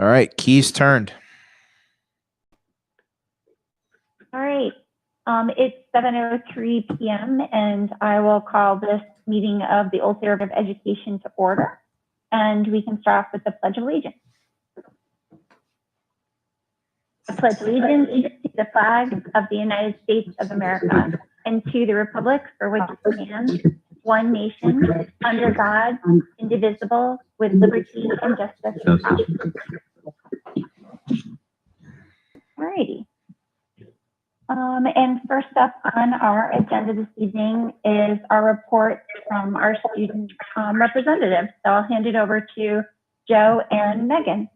All right, keys turned. All right. It's 7:03 p.m. and I will call this meeting of the Old Theater of Education to order. And we can start off with the Pledge of Allegiance. I pledge allegiance to the flag of the United States of America and to the republic for which it stands, one nation, under God, indivisible, with liberty and justice for all. All righty. And first up on our agenda this evening is our report from our student representatives. So I'll hand it over to Joe and Megan.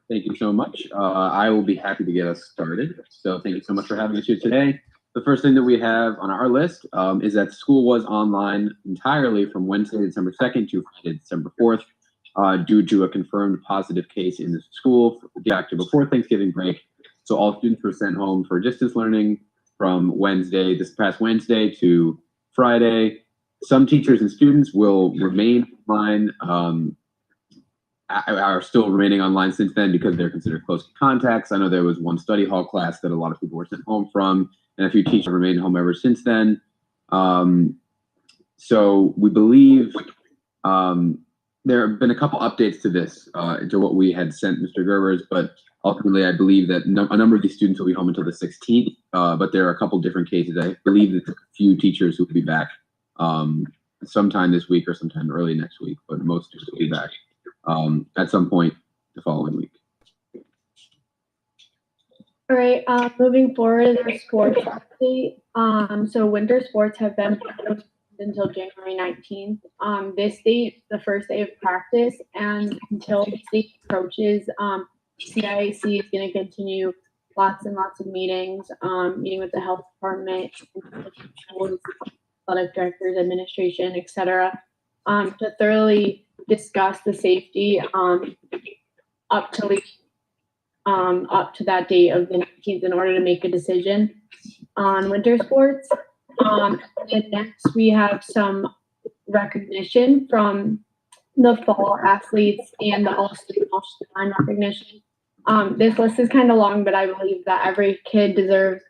Thank you so much. I will be happy to get us started. So thank you so much for having us here today. The first thing that we have on our list is that school was online entirely from Wednesday, December 2nd to Friday, December 4th, due to a confirmed positive case in the school the after before Thanksgiving break. So all students were sent home for distance learning from this past Wednesday to Friday. Some teachers and students will remain online, are still remaining online since then because they're considered close contacts. I know there was one study hall class that a lot of people were sent home from, and a few teachers have remained home ever since then. So we believe there have been a couple updates to this, to what we had sent Mr. Gerbers, but ultimately I believe that a number of these students will be home until the 16th, but there are a couple different cases. I believe that a few teachers who will be back sometime this week or sometime early next week, but most teachers will be back at some point the following week. All right, moving forward, the sports update. So winter sports have been postponed until January 19th. This date, the first day of practice, and until the date approaches, CIAC is going to continue lots and lots of meetings, meeting with the health department, schools, athletic directors, administration, etc., to thoroughly discuss the safety up to that date of the 19th in order to make a decision on winter sports. And next we have some recognition from the fall athletes and the all-state all-line recognition. This list is kind of long, but I believe that every kid deserves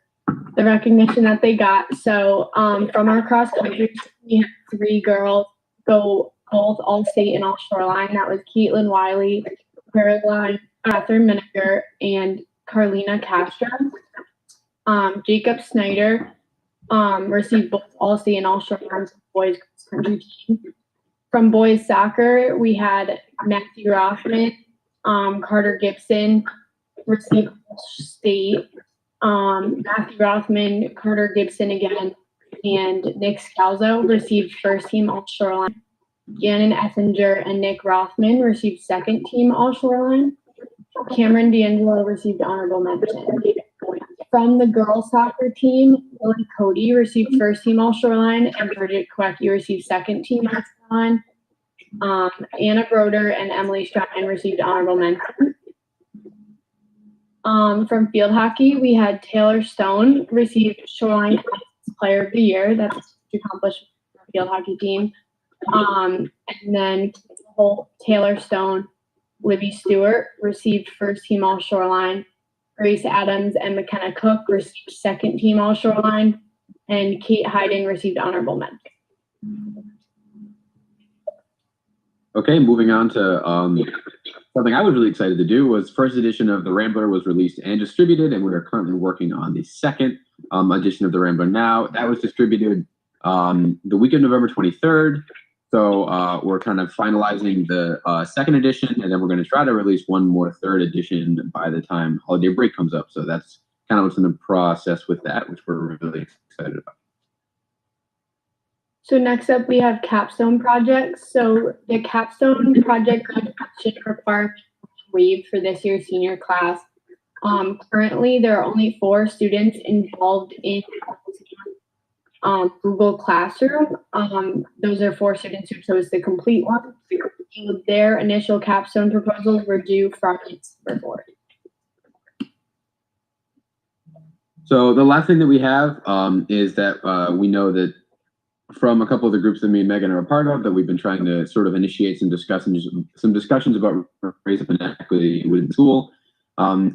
the recognition that they got. So from our cross country, we had 3 girls go both all-state and all-shoreline. That was Caitlin Wiley, Caroline, Catherine Miniger, and Carlina Castro. Jacob Snyder received both all-state and all-shoreline boys cross country team. From boys soccer, we had Matthew Rothman, Carter Gibson received state, Matthew Rothman, Carter Gibson again, and Nick Scalzo received first team all-shoreline. Gannon Effinger and Nick Rothman received second team all-shoreline. Cameron D'Angelo received honorable mention. From the girls soccer team, Lily Cody received first team all-shoreline, and Bridget Kowecki received second team all-shoreline. Anna Broder and Emily Stratton received honorable mention. From field hockey, we had Taylor Stone received Shoreline Player of the Year. That's accomplished for the field hockey team. And then Taylor Stone, Libby Stewart received first team all shoreline. Grace Adams and McKenna Cook received second team all shoreline, and Kate Hayden received honorable mention. Okay, moving on to something I was really excited to do was first edition of the Rambler was released and distributed, and we are currently working on the second edition of the Rambler now. That was distributed the week of November 23rd. So we're kind of finalizing the second edition, and then we're going to try to release one more third edition by the time holiday break comes up. So that's kind of what's in the process with that, which we're really excited about. So next up, we have Capstone Projects. So the Capstone Project graduation requirement waived for this year's senior class. Currently, there are only 4 students involved in Google Classroom. Those are 4 students who chose the complete one. Their initial capstone proposals were due Friday, December 4th. So the last thing that we have is that we know that from a couple of the groups that me and Megan are a part of that we've been trying to sort of initiate some discussions about race and equity within school.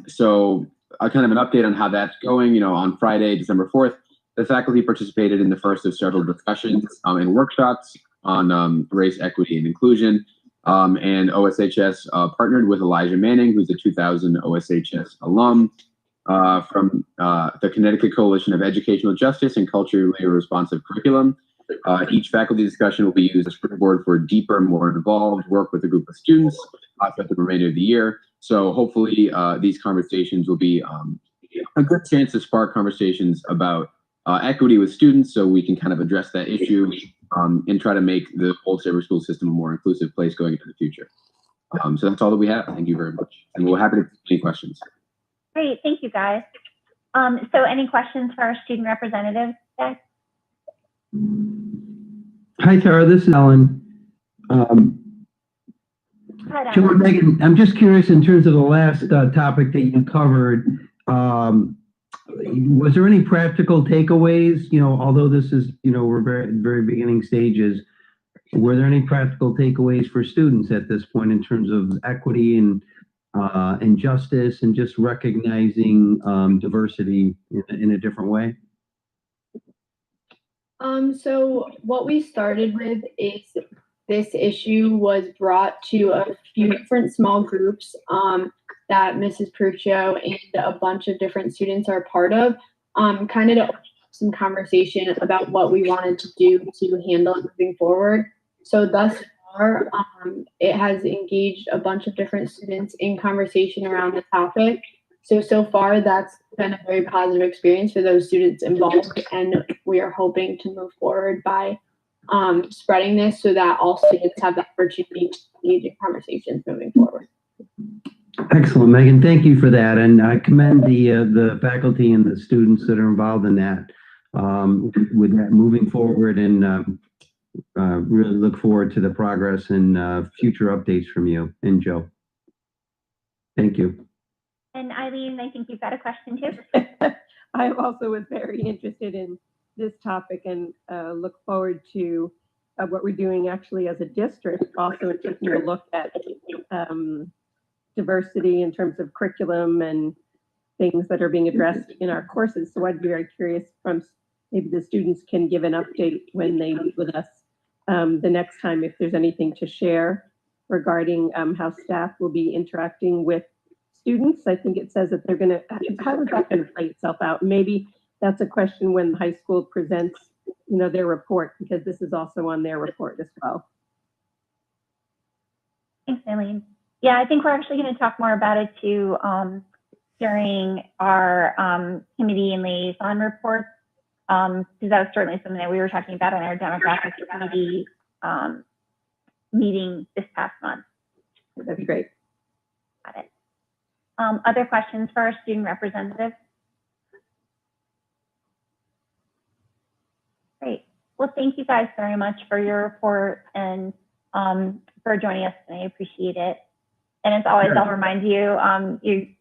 So kind of an update on how that's going. On Friday, December 4th, the faculty participated in the first of several discussions and workshops on race, equity, and inclusion. And OSHS partnered with Elijah Manning, who's a 2000 OSHS alum from the Connecticut Coalition of Educational Justice and Culturally Responsive Curriculum. Each faculty discussion will be used as a springboard for deeper, more involved work with a group of students throughout the remainder of the year. So hopefully these conversations will be a good chance to spark conversations about equity with students, so we can kind of address that issue and try to make the whole Sabre school system a more inclusive place going into the future. So that's all that we have. Thank you very much. And we're happy to take any questions. Great, thank you guys. So any questions for our student representatives today? Hi, Tara, this is Alan. Hi, Joe Alan. and Megan, I'm just curious in terms of the last topic that you covered, was there any practical takeaways, although this is, we're very beginning stages, were there any practical takeaways for students at this point in terms of equity and justice and just recognizing diversity in a different way? So what we started with is this issue was brought to a few different small groups that Mrs. Pruccio and a bunch of different students are part of, kind of to open up some conversation about what we wanted to do to handle it moving forward. So thus far, it has engaged a bunch of different students in conversation around the topic. So far, that's been a very positive experience for those students involved, and we are hoping to move forward by spreading this so that all students have the opportunity to engage in conversations moving forward. Excellent, Megan. Thank you for that, and I commend the faculty and the students that are involved in that with that moving forward, and really look forward to the progress and future updates from you and Joe. Thank you. And Eileen, I think you've got a question too. I also was very interested in this topic and look forward to what we're doing actually as a district, also in taking a look at diversity in terms of curriculum and things that are being addressed in our courses. So I'd be very curious from maybe the students can give an update when they meet with us the next time, if there's anything to share regarding how staff will be interacting with students. I think it says that they're going to, how is that going to play itself out? Maybe that's a question when the high school presents, their report, because this is also on their report as well. Thanks, Eileen. Yeah, I think we're actually going to talk more about it too during our committee and liaison reports, because that was certainly something that we were talking about on our demographics committee meeting this past month. That'd be great. Got it. Other questions for our student representative? Great. Well, thank you guys very much for your report and for joining us today. I appreciate it. And as always, I'll remind you, did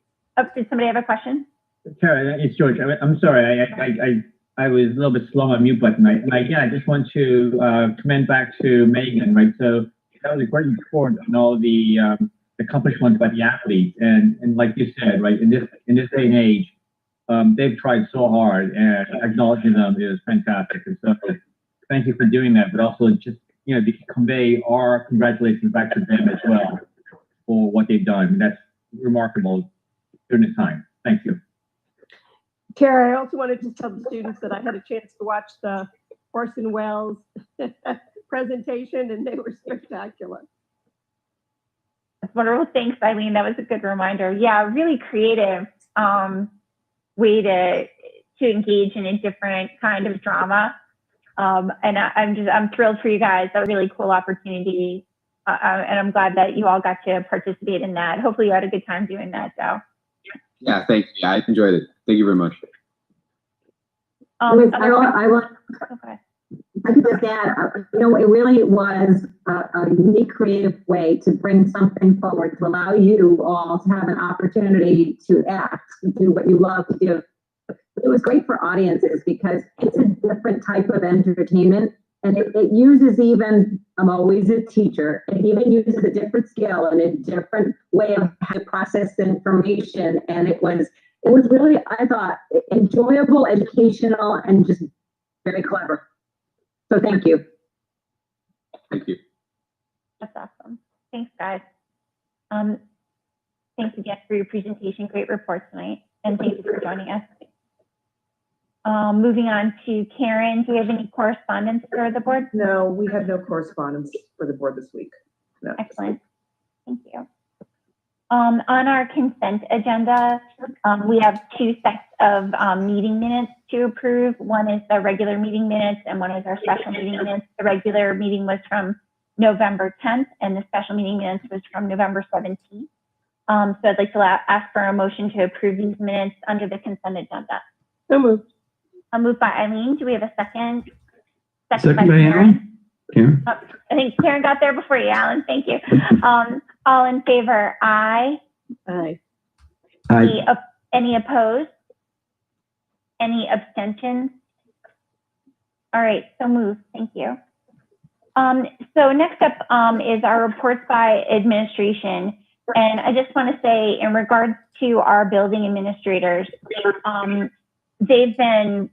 somebody have a question? Tara, it's George. I'm sorry, I was a little bit slow on mute button. I just want to commend back to Megan, right? So that was a great report on all the accomplishments by the athletes, and like you said, right, in this day and age, they've tried so hard, and acknowledging them is fantastic. And so thank you for doing that, but also just to convey our congratulations back to them as well for what they've done. That's remarkable during this time. Thank you. Tara, I also wanted to tell the students that I had a chance to watch the Orson Welles presentation, and they were spectacular. That's wonderful. Thanks, Eileen. That was a good reminder. Yeah, really creative way to engage in a different kind of drama. And I'm thrilled for you guys. That was a really cool opportunity. And I'm glad that you all got to participate in that. Hopefully you had a good time doing that, Joe. Yeah, thank you. I enjoyed it. Thank you very much. I think that it really was a unique, creative way to bring something forward to allow you all to have an opportunity to act, do what you love to do. It was great for audiences because it's a different type of entertainment And it uses even, I'm always a teacher, it even uses a different scale and a different way of how to process information. And it was really, I thought, enjoyable, educational, and just very clever. So thank you. Thank you. That's awesome. Thanks, guys. Thanks again for your presentation. Great report tonight. And thank you for joining us. Moving on to Karen, do we have any correspondence for the board? No, we have no correspondence for the board this week. No. Excellent. Thank you. On our consent agenda, we have two sets of meeting minutes to approve. One is the regular meeting minutes and one is our special meeting minutes. The regular meeting was from November 10th and the special meeting minutes was from November 17th. So I'd like to ask for a motion to approve these minutes under the consent agenda. So moved. I'll move by Eileen. Do we have a second? Second by Alan. Karen? Oh, I think Karen got there before you, Alan. Thank you. All in favor, aye. Aye. Aye. Any opposed? Any abstentions? All right, so moved. Thank you. So next up is our reports by administration. And I just want to say in regards to our building administrators, they've been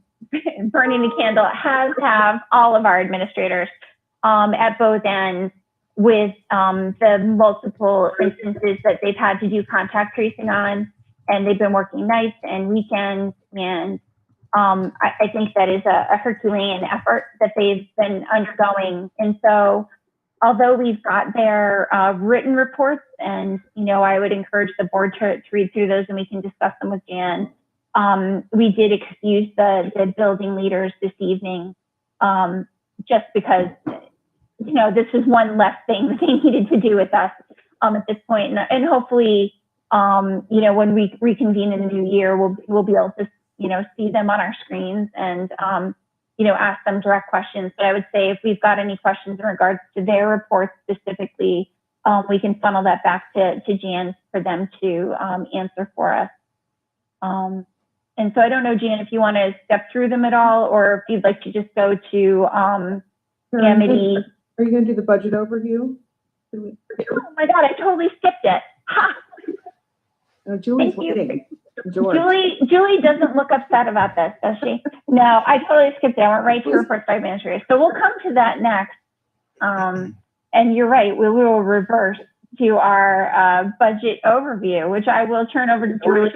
burning the candle, have all of our administrators at both ends with the multiple instances that they've had to do contact tracing on, and they've been working nights and weekends. And I think that is a Herculean effort that they've been undergoing. And so although we've got their written reports, and I would encourage the board to read through those and we can discuss them with Jan. We did excuse the building leaders this evening just because, this is one less thing that they needed to do with us at this point. And hopefully, when we reconvene in the new year, we'll be able to, see them on our screens and, ask them direct questions. But I would say if we've got any questions in regards to their reports specifically, we can funnel that back to Jan for them to answer for us. And so I don't know, Jan, if you want to step through them at all, or if you'd like to just go to Amity. Are you going to do the budget overview? Oh my God, I totally skipped it. Ha! No, Julie's Thank you. waiting. George. Julie doesn't look upset about this, does she? No, I totally skipped it. I went right to reports by administrators. So we'll come to that next. And you're right, we will reverse to our budget overview, which I will turn over to Julie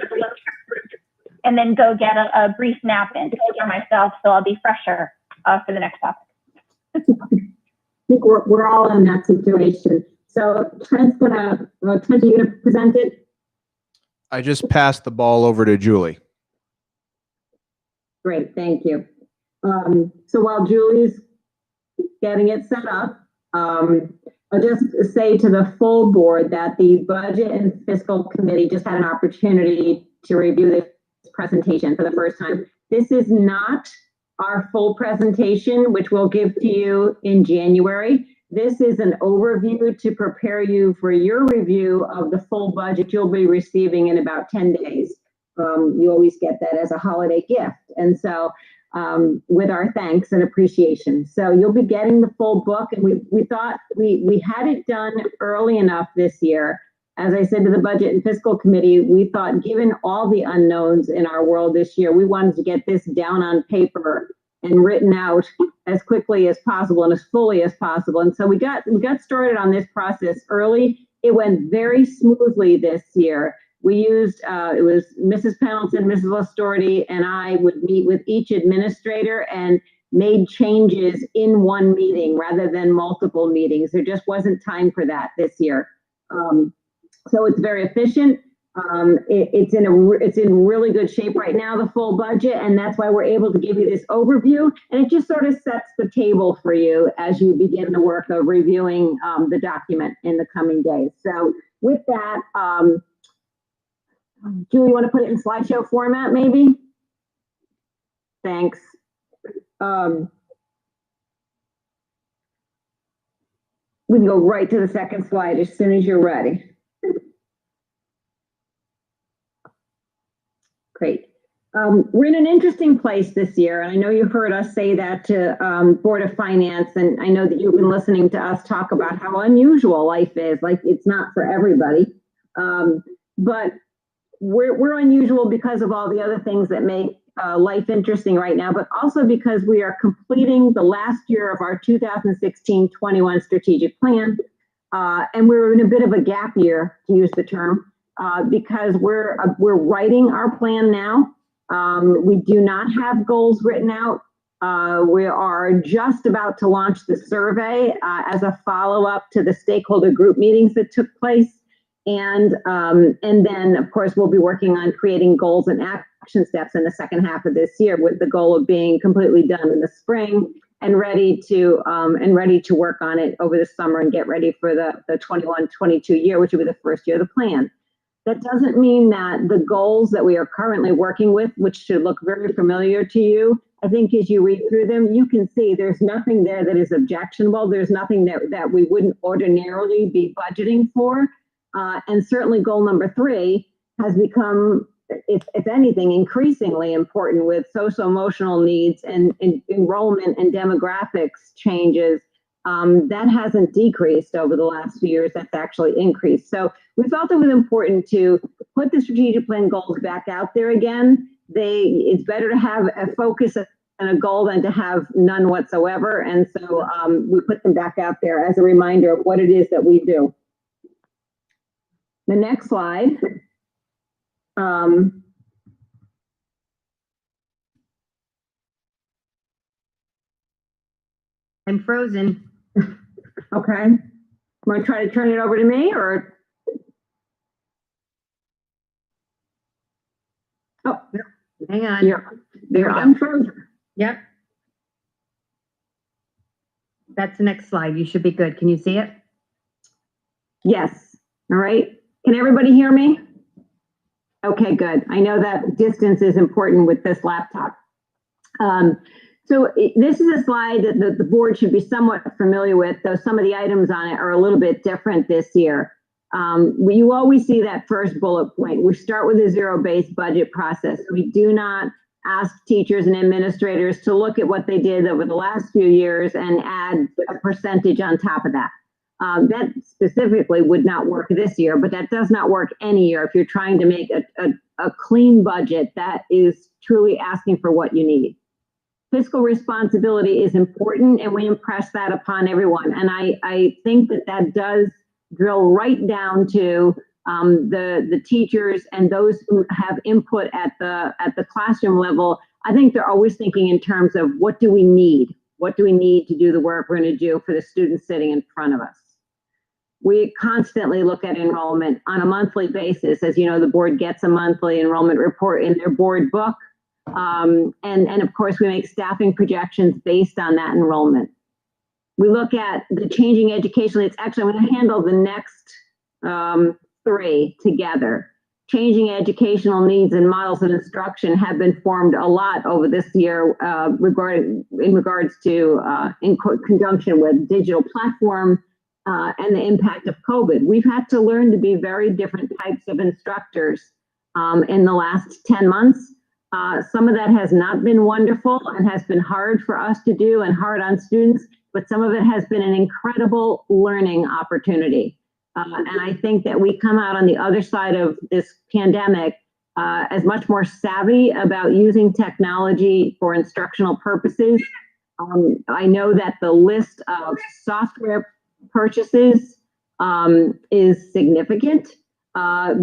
and then go get a brief nap in for myself, so I'll be fresher for the next topic. I think we're all in that situation. So Trent, are you gonna present it? I just passed the ball over to Julie. Great, thank you. So while Julie's getting it set up, I'll just say to the full board that the Budget and Fiscal Committee just had an opportunity to review this presentation for the first time. This is not our full presentation, which we'll give to you in January. This is an overview to prepare you for your review of the full budget you'll be receiving in about 10 days. You always get that as a holiday gift. And so with our thanks and appreciation. So you'll be getting the full book, and we thought we had it done early enough this year. As I said to the Budget and Fiscal Committee, we thought given all the unknowns in our world this year, we wanted to get this down on paper and written out as quickly as possible and as fully as possible. And so we got started on this process early. It went very smoothly this year. We used, it was Mrs. Pendleton, Mrs. Lestority, and I would meet with each administrator and made changes in one meeting rather than multiple meetings. There just wasn't time for that this year. So it's very efficient. It's in really good shape right now, the full budget, and that's why we're able to give you this overview. And it just sort of sets the table for you as you begin the work of reviewing the document in the coming days. So with that, Julie, you want to put it in slideshow format, maybe? Thanks. We can go right to the second slide as soon as you're ready. Great. We're in an interesting place this year, and I know you heard us say that to Board of Finance, and I know that you've been listening to us talk about how unusual life is. Like, it's not for everybody, but we're unusual because of all the other things that make life interesting right now, but also because we are completing the last year of our 2016-21 strategic plan, and we're in a bit of a gap year, to use the term, because we're writing our plan now. We do not have goals written out. We are just about to launch the survey as a follow-up to the stakeholder group meetings that took place. And then, of course, we'll be working on creating goals and action steps in the second half of this year, with the goal of being completely done in the spring and ready to work on it over the summer and get ready for the 21-22 year, which will be the first year of the plan. That doesn't mean that the goals that we are currently working with, which should look very familiar to you, I think as you read through them, you can see there's nothing there that is objectionable. There's nothing that we wouldn't ordinarily be budgeting for. And certainly goal number 3 has become, if anything, increasingly important with social emotional needs and enrollment and demographics changes. That hasn't decreased over the last few years. That's actually increased. So we felt it was important to put the strategic plan goals back out there again. It's better to have a focus and a goal than to have none whatsoever. And so we put them back out there as a reminder of what it is that we do. The next slide. I'm frozen. Okay. Want to try to turn it over to me, or? Oh, hang on. You're unfrozen. Yep. That's the next slide. You should be good. Can you see it? Yes. All right. Can everybody hear me? Okay, good. I know that distance is important with this laptop. So this is a slide that the board should be somewhat familiar with, though some of the items on it are a little bit different this year. You always see that first bullet point. We start with a zero-based budget process. We do not ask teachers and administrators to look at what they did over the last few years and add a percentage on top of that. That specifically would not work this year, but that does not work any year if you're trying to make a clean budget that is truly asking for what you need. Fiscal responsibility is important, and we impress that upon everyone. And I think that does drill right down to the teachers and those who have input at the classroom level. I think they're always thinking in terms of what do we need? What do we need to do the work we're going to do for the students sitting in front of us? We constantly look at enrollment on a monthly basis. As you know, the board gets a monthly enrollment report in their board book. And of course, we make staffing projections based on that enrollment. We look at the changing education needs. Actually, I'm going to handle the next 3 together. Changing educational needs and models of instruction have been formed a lot over this year in conjunction with digital platform and the impact of COVID. We've had to learn to be very different types of instructors in the last 10 months. Some of that has not been wonderful and has been hard for us to do and hard on students, but some of it has been an incredible learning opportunity. And I think that we come out on the other side of this pandemic as much more savvy about using technology for instructional purposes. I know that the list of software purchases is significant.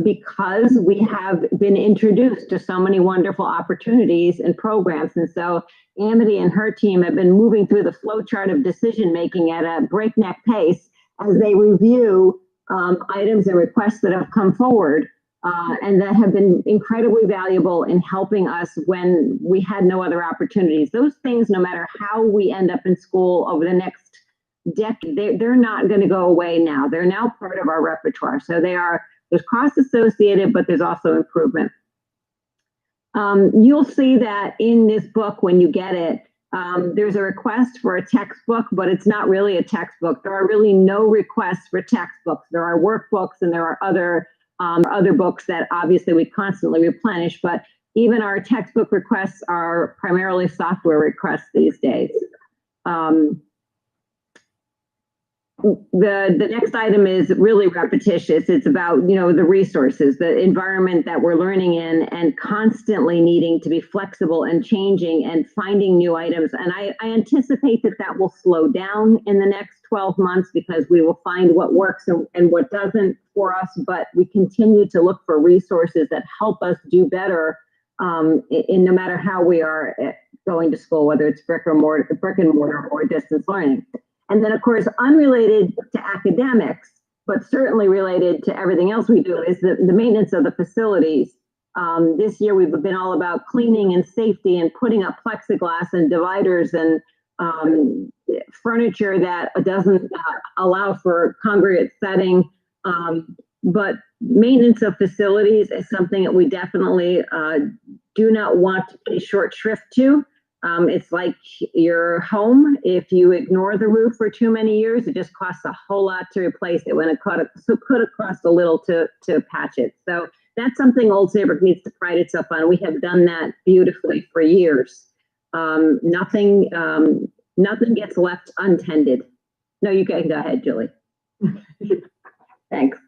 Because we have been introduced to so many wonderful opportunities and programs. And so Amity and her team have been moving through the flowchart of decision-making at a breakneck pace as they review items and requests that have come forward and that have been incredibly valuable in helping us when we had no other opportunities. Those things, no matter how we end up in school over the next decade, they're not going to go away now. They're now part of our repertoire. So there's cost associated, but there's also improvement. You'll see that in this book when you get it, there's a request for a textbook, but it's not really a textbook. There are really no requests for textbooks. There are workbooks and there are other books that obviously we constantly replenish, but Even our textbook requests are primarily software requests these days. The next item is really repetitious. It's about, the resources, the environment that we're learning in, and constantly needing to be flexible and changing and finding new items. And I anticipate that will slow down in the next 12 months because we will find what works and what doesn't for us, but we continue to look for resources that help us do better in no matter how we are going to school, whether it's brick and mortar or distance learning. And then, of course, unrelated to academics, but certainly related to everything else we do, is the maintenance of the facilities. This year, we've been all about cleaning and safety and putting up plexiglass and dividers and furniture that doesn't allow for congregate setting. But maintenance of facilities is something that we definitely do not want to pay short shrift to. It's like your home. If you ignore the roof for too many years, it just costs a whole lot to replace it when it could have cost a little to patch it. So that's something Old Saybrook needs to pride itself on. We have done that beautifully for years. Nothing gets left untended. No, you can go ahead, Julie. Thanks.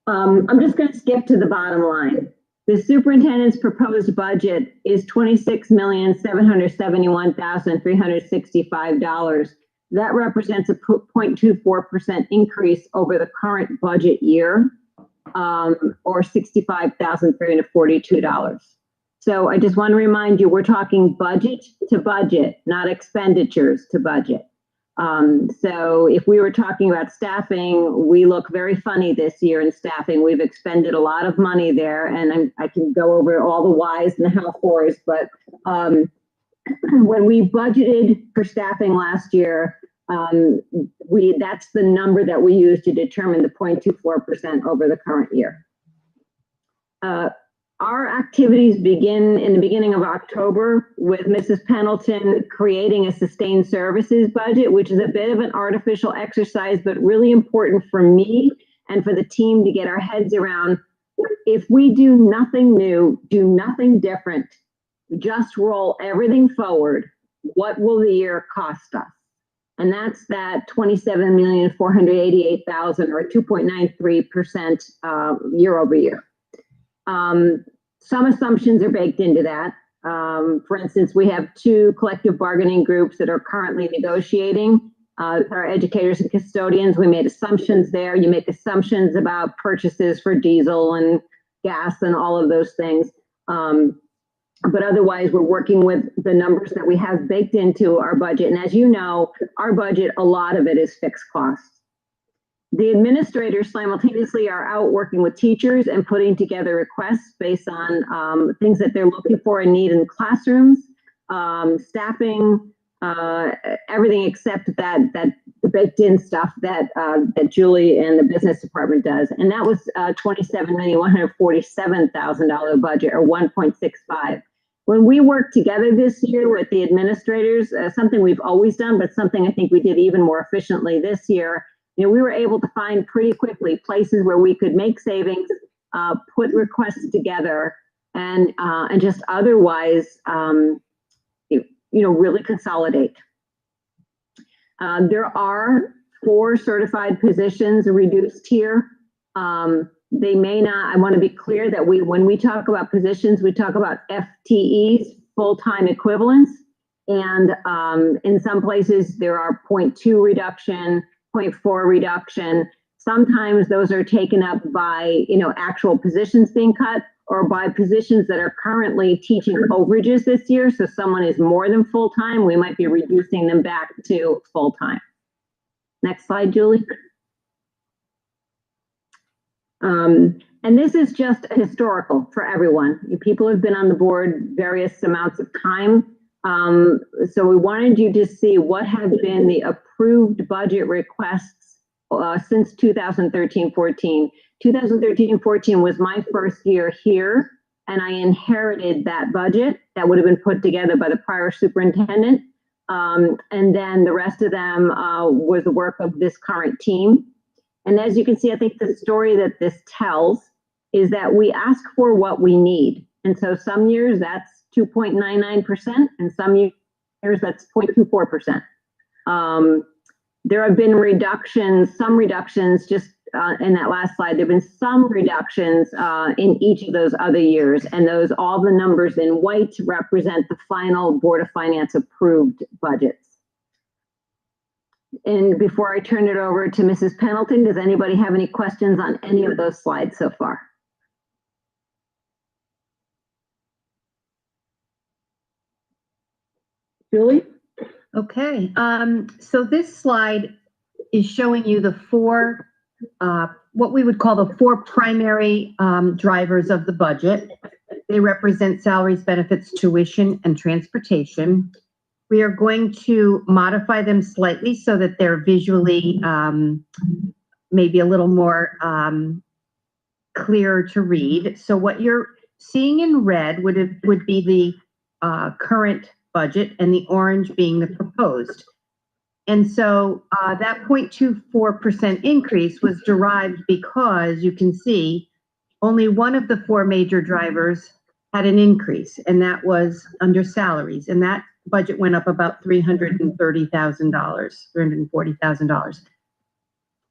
I'm just going to skip to the bottom line. The superintendent's proposed budget is $26,771,365. That represents a 0.24% increase over the current budget year, or $65,342. So I just want to remind you, we're talking budget to budget, not expenditures to budget. So if we were talking about staffing, we look very funny this year in staffing. We've expended a lot of money there, and I can go over all the whys and the how fors, but when we budgeted for staffing last year, that's the number that we used to determine the 0.24% over the current year. Our activities begin in the beginning of October with Mrs. Pendleton creating a sustained services budget, which is a bit of an artificial exercise, but really important for me and for the team to get our heads around. If we do nothing new, do nothing different, just roll everything forward, what will the year cost us? And that's that $27,488,000 or 2.93% year over year. Some assumptions are baked into that. For instance, we have 2 collective bargaining groups that are currently negotiating. Our educators and custodians, we made assumptions there. You make assumptions about purchases for diesel and gas and all of those things. But otherwise, we're working with the numbers that we have baked into our budget. And as you know, our budget, a lot of it is fixed costs. The administrators simultaneously are out working with teachers and putting together requests based on things that they're looking for and need in classrooms, staffing, everything except that the baked in stuff that Julie and the business department does. And that was $27,147,000 budget, or 1.65. When we worked together this year with the administrators, something we've always done, but something I think we did even more efficiently this year, we were able to find pretty quickly places where we could make savings, put requests together, and just otherwise, really consolidate. There are 4 certified positions reduced here. They may not. I want to be clear that when we talk about positions, we talk about FTEs, full-time equivalents, and in some places there are 0.2 reduction. 0.4 reduction. Sometimes those are taken up by, actual positions being cut, or by positions that are currently teaching overages this year. So someone is more than full-time, we might be reducing them back to full-time. Next slide, Julie. And this is just a historical for everyone. People have been on the board various amounts of time. So we wanted you to see what have been the approved budget requests since 2013-14. 2013-14 was my first year here, and I inherited that budget that would have been put together by the prior superintendent. And then the rest of them was the work of this current team. And as you can see, I think the story that this tells is that we ask for what we need. And so some years that's 2.99%, and some years that's 0.24%. There have been some reductions just in that last slide. There have been some reductions in each of those other years, and all the numbers in white represent the final Board of Finance approved budgets. And before I turn it over to Mrs. Pendleton, does anybody have any questions on any of those slides so far? Julie? Okay, so this slide is showing you the four, what we would call the four primary drivers of the budget. They represent salaries, benefits, tuition, and transportation. We are going to modify them slightly so that they're visually maybe a little more clear to read. So what you're seeing in red would be the current budget, and the orange being the proposed. And so that 0.24% increase was derived because you can see only one of the four major drivers had an increase, and that was under salaries. And that budget went up about $330,000, $340,000.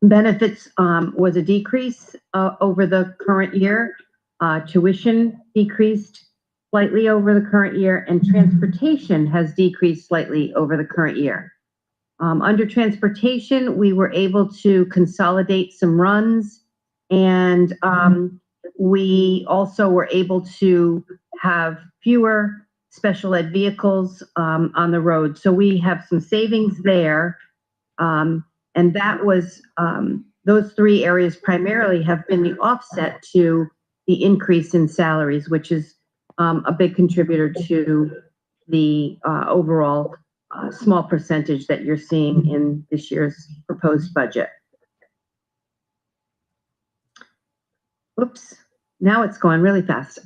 Benefits was a decrease over the current year. Tuition decreased slightly over the current year, and transportation has decreased slightly over the current year. Under transportation, we were able to consolidate some runs, and we also were able to have fewer special ed vehicles on the road. So we have some savings there, and that was, those three areas primarily have been the offset to the increase in salaries, which is a big contributor to the overall small percentage that you're seeing in this year's proposed budget. Oops, now it's going really fast.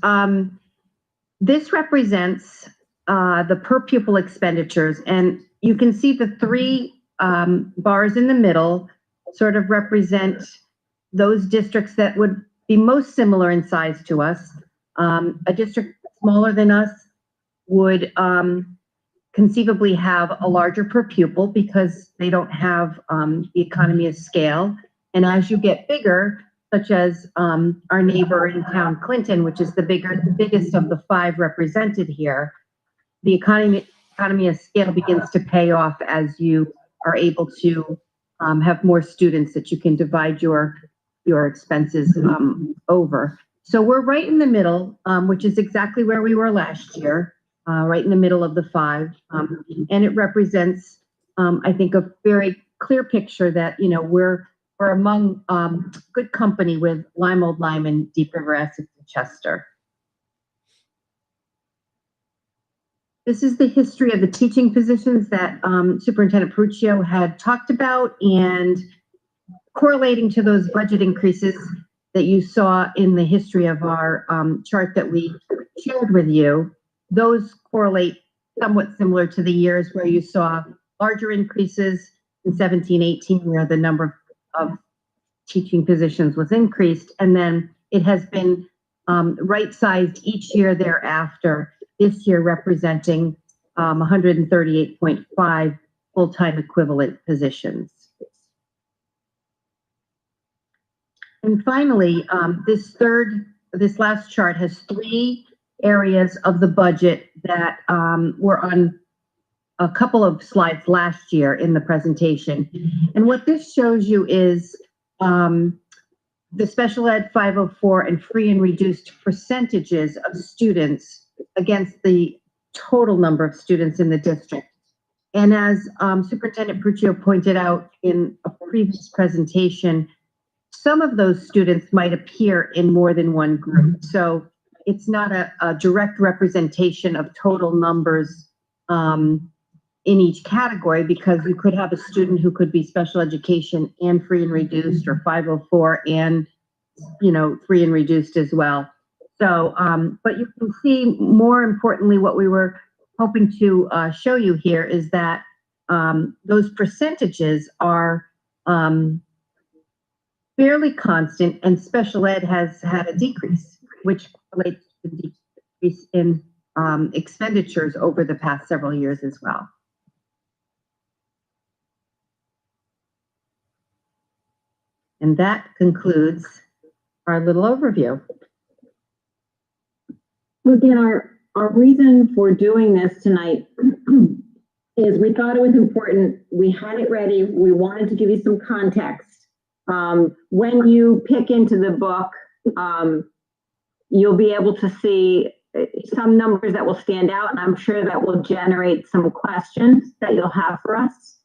This represents the per pupil expenditures, and you can see the three bars in the middle sort of represent those districts that would be most similar in size to us. A district smaller than us would conceivably have a larger per pupil because they don't have the economy of scale. And as you get bigger, such as our neighbor in town, Clinton, which is the biggest of the five represented here, the economy of scale begins to pay off as you are able to have more students that you can divide your expenses over. So we're right in the middle, which is exactly where we were last year, right in the middle of the five. And it represents, I think, a very clear picture that, you know, we're among good company with Lime Old Lyman, Deep River, Essex, and Chester. This is the history of the teaching positions that Superintendent Peruccio had talked about, and correlating to those budget increases that you saw in the history of our chart that we shared with you. Those correlate somewhat similar to the years where you saw larger increases in 17-18, where the number of teaching positions was increased, and then it has been right-sized each year thereafter, this year representing 138.5 full-time equivalent positions. And finally, this last chart has three areas of the budget that were on a couple of slides last year in the presentation. And what this shows you is the special ed 504 and free and reduced percentages of students against the total number of students in the district. And as Superintendent Peruccio pointed out in a previous presentation, some of those students might appear in more than one group. So it's not a direct representation of total numbers in each category, because you could have a student who could be special education and free and reduced, or 504 and, you know, free and reduced as well. So, but you can see, more importantly, what we were hoping to show you here is that those percentages are fairly constant, and special ed has had a decrease, which relates to the increase in expenditures over the past several years as well. And that concludes our little overview. Well, again, our reason for doing this tonight is we thought it was important. We had it ready. We wanted to give you some context. When you pick into the book, you'll be able to see some numbers that will stand out, and I'm sure that will generate some questions that you'll have for us.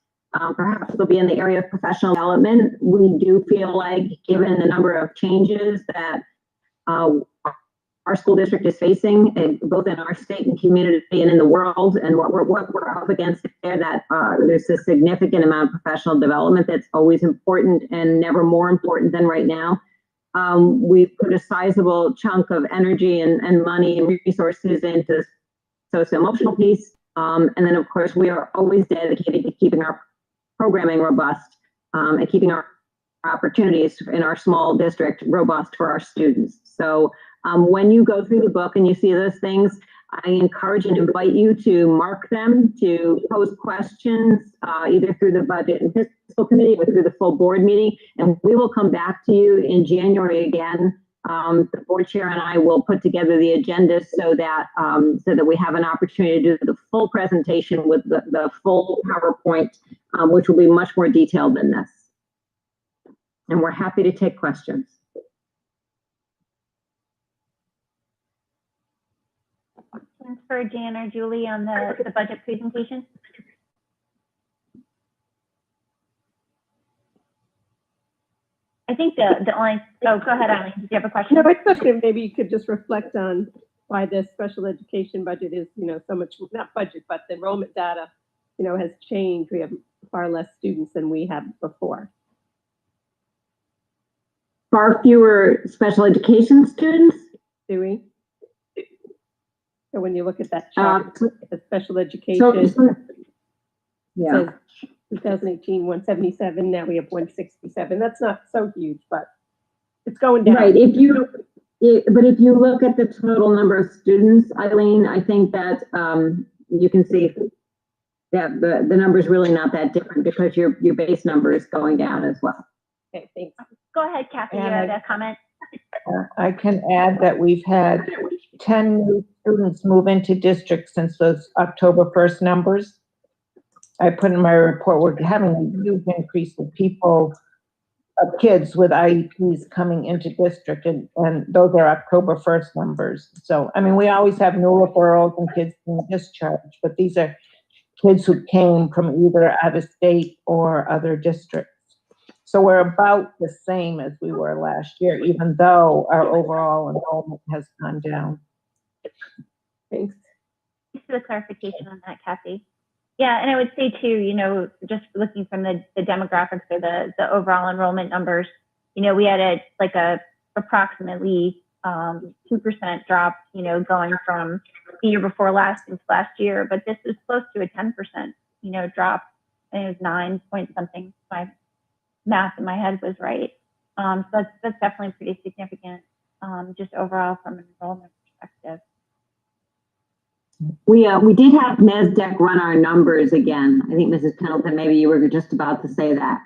Perhaps they'll be in the area of professional development. We do feel like, given the number of changes that our school district is facing, both in our state and community and in the world, and what we're up against there, that there's a significant amount of professional development that's always important and never more important than right now. We put a sizable chunk of energy and money and resources into the socio-emotional piece. And then, of course, we are always dedicated to keeping our programming robust and keeping our opportunities in our small district robust for our students. So when you go through the book and you see those things, I encourage and invite you to mark them, to pose questions, either through the Budget and Fiscal Committee or through the full board meeting. And we will come back to you in January again. The board chair and I will put together the agenda so that we have an opportunity to do the full presentation with the full PowerPoint, which will be much more detailed than this. And we're happy to take questions. Questions for Jan or Julie on the budget presentation? I think the only, oh, go ahead, Eileen. Did you have a question? No, my question, maybe you could just reflect on why this special education budget is, so much, not budget, but the enrollment data, has changed. We have far less students than we had before. Far fewer special education students? Do we? So when you look at that chart, the special education, yeah. says 2018, 177, now we have 167. That's not so huge, but it's going down. Right. If you look at the total number of students, Eileen, I think that you can see that the number is really not that different because your base number is going down as well. Okay, thanks. Go ahead, Kathy, you had a comment? I can add that we've had 10 new students move into districts since those October 1st numbers. I put in my report, we're having a huge increase of kids with IEPs coming into district, and those are October 1st numbers. So, I mean, we always have new referrals and kids being discharged, but these are kids who came from either out of state or other districts. So we're about the same as we were last year, even though our overall enrollment has gone down. Thanks. Thanks for the clarification on that, Kathy. Yeah, and I would say too, just looking from the demographics or the overall enrollment numbers, we had a approximately 2% drop, going from the year before last into last year, but this is close to a 10%, drop. And it was 9 point something. My math in my head was right. So that's definitely pretty significant, just overall from an enrollment perspective. We did have NASDAQ run our numbers again. I think Mrs. Pendleton, maybe you were just about to say that.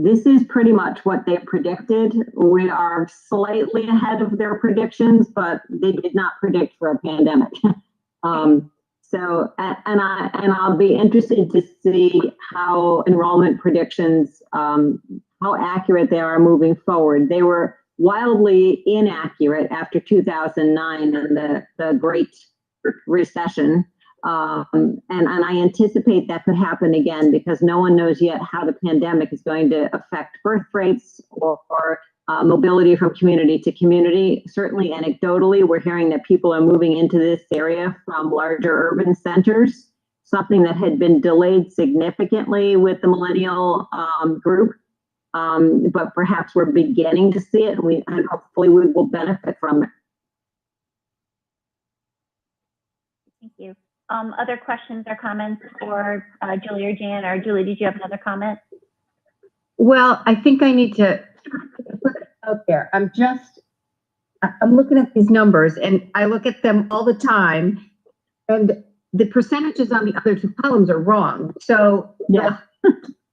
This is pretty much what they predicted. We are slightly ahead of their predictions, but they did not predict for a pandemic. So, I'll be interested to see how enrollment predictions, how accurate they are moving forward. They were wildly inaccurate after 2009 and the Great Recession. And I anticipate that could happen again because no one knows yet how the pandemic is going to affect birth rates or mobility from community to community. Certainly anecdotally, we're hearing that people are moving into this area from larger urban centers, something that had been delayed significantly with the millennial group. But perhaps we're beginning to see it, and hopefully we will benefit from it. Thank you. Other questions or comments for Julie or Jan? Or Julie, did you have another comment? Well, I think I need to put it out there. I'm looking at these numbers and I look at them all the time and the percentages on the other two columns are wrong. So Yeah.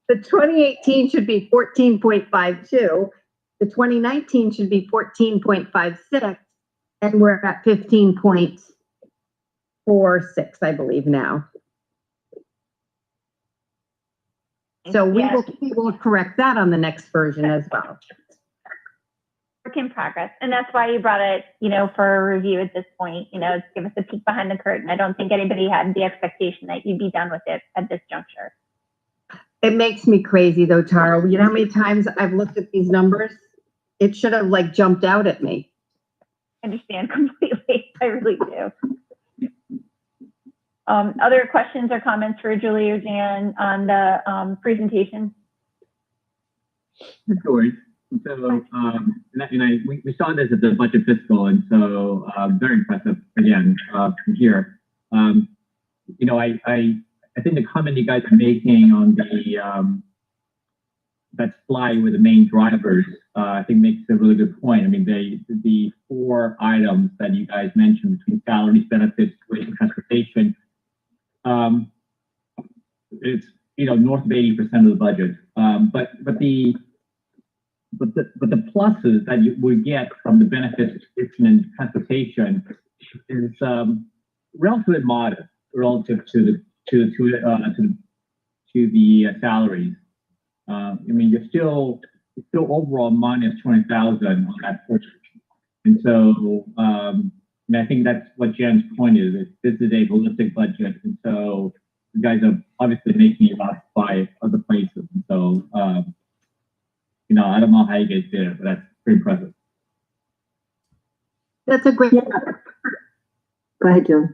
the 2018 should be 14.52. The 2019 should be 14.56. And we're at 15.46, I believe now. So we will correct that on the next version as well. Work in progress. And that's why you brought it, for a review at this point, to give us a peek behind the curtain. I don't think anybody had the expectation that you'd be done with it at this juncture. It makes me crazy though, Tara. You know how many times I've looked at these numbers? It should have jumped out at me. I understand completely. I really do. Other questions or comments for Julie or Jan on the presentation? George. So, we saw this at the budget fiscal, and so very impressive again from here. I think the comment you guys are making on the that slide with the main drivers, I think makes a really good point. I mean, the four items that you guys mentioned between salaries, benefits, tuition, transportation, it's north of 80% of the budget. But the pluses that you would get from the benefits, tuition, and transportation is relatively modest relative to the salaries. I mean, you're still overall minus 20,000 on that portion, and so and I think that's what Jan's point is. This is a holistic budget, and so you guys are obviously making it up by other places, and so. I don't know how you guys did it, but that's pretty impressive. That's a great. Yeah. Go ahead, Jill.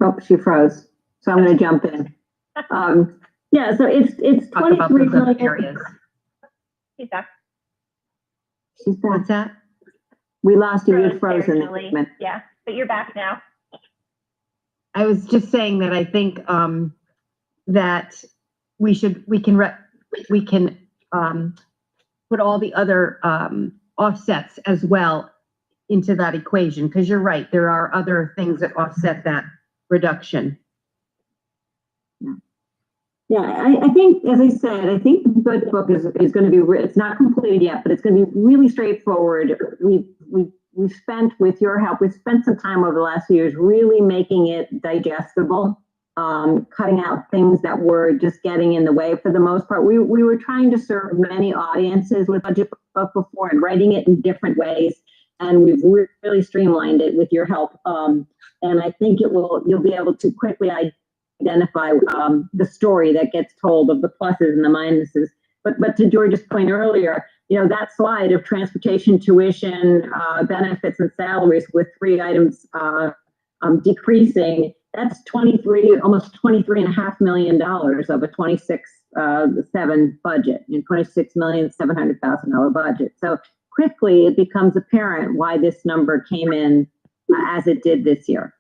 Oh, she froze. So I'm going to jump in. Yeah, so it's Talk about 23 those other million. areas. She's back. She's back. What's that? We lost you. You're Froze there, frozen. Julie. Yeah, but you're back now. I was just saying that I think that we can put all the other offsets as well into that equation, because you're right, there are other things that offset that reduction. Yeah, I think, as I said, I think the budget book is going to be, it's not completed yet, but it's going to be really straightforward. We've spent, with your help, we've spent some time over the last few years really making it digestible. Cutting out things that were just getting in the way for the most part. We were trying to serve many audiences with budget book before and writing it in different ways, and we've really streamlined it with your help. And I think you'll be able to quickly identify the story that gets told of the pluses and the minuses. But to George's point earlier, that slide of transportation, tuition, benefits, and salaries with three items decreasing. That's almost $23.5 million of a 26.7 budget, $26,700,000 budget. So quickly it becomes apparent why this number came in as it did this year.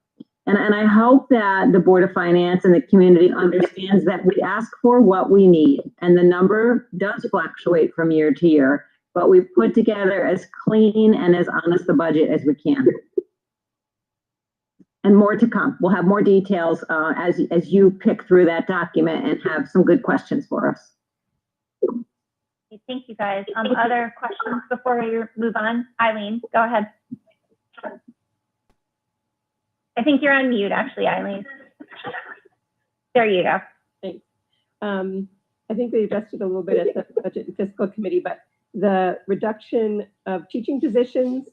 And I hope that the Board of Finance and the community understands that we ask for what we need, and the number does fluctuate from year to year, but we've put together as clean and as honest a budget as we can. And more to come. We'll have more details as you pick through that document and have some good questions for us. Okay, thank you, guys. Other questions before we move on? Eileen, go ahead. I think you're on mute, actually, Eileen. There you go. Thanks. I think we addressed it a little bit at the Budget and Fiscal Committee, but the reduction of teaching positions,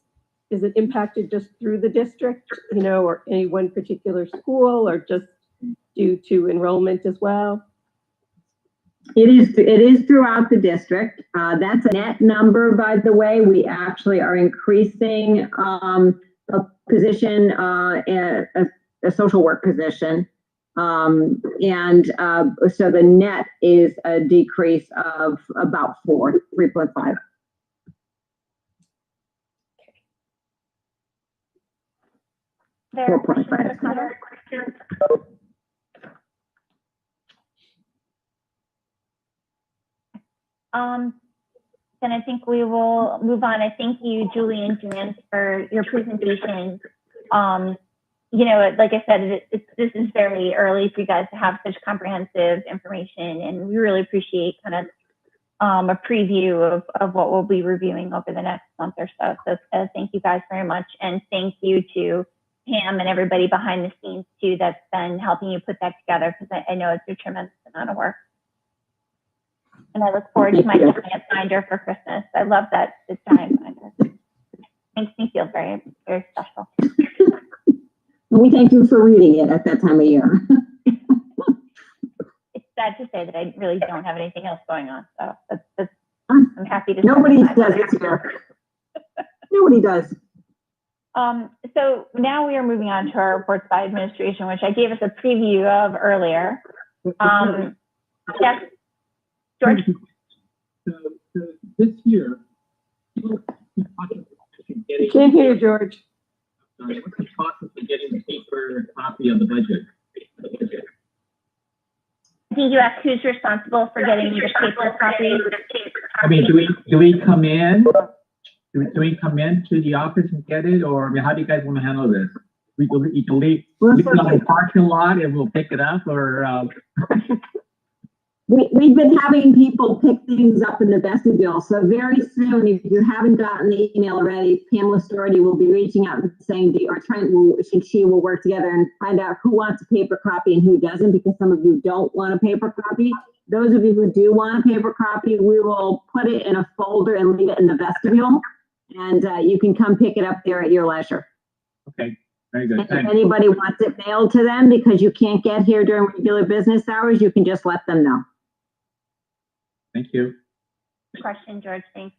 is it impacted just through the district, or any one particular school, or just due to enrollment as well? It is throughout the district. That's a net number, by the way. We actually are increasing a position, a social work position. So the net is a decrease of about 3.5. There are questions or comments? then I think we will move on. I thank you, Julie and Jan, for your presentation. You know, like I said, this is very early for you guys to have such comprehensive information, and we really appreciate kind of a preview of what we'll be reviewing over the next month or so. So thank you guys very much, and thank you to Pam and everybody behind the scenes too that's been helping you put that together, because I know it's a tremendous amount of work. And I look forward to my giant binder for Christmas. I love that, this giant binder. Makes me feel very, very special. We thank you for reading it at that time of year. It's sad to say that I really don't have anything else going on, so I'm happy to. Nobody does it here. Nobody does. So now we are moving on to our reports by administration, which I gave us a preview of earlier. Yes, George? So this year, Can't hear you, George. what's the process of getting a paper copy of the budget? I think you asked who's responsible for getting the paper copy. I mean, do we come in? Do we come in to the office and get it, or I mean, how do you guys want to handle this? We leave it on the parking lot and we'll pick it up, or We've been having people pick things up in the vestibule. So very soon, if you haven't gotten the email already, Pamela Storty will be reaching out and saying, or Trent will, she will work together and find out who wants a paper copy and who doesn't, because some of you don't want a paper copy. Those of you who do want a paper copy, we will put it in a folder and leave it in the vestibule. And you can come pick it up there at your leisure. okay, very good. And if Thanks. anybody wants it mailed to them because you can't get here during regular business hours, you can just let them know. Thank you. Question, George, thanks.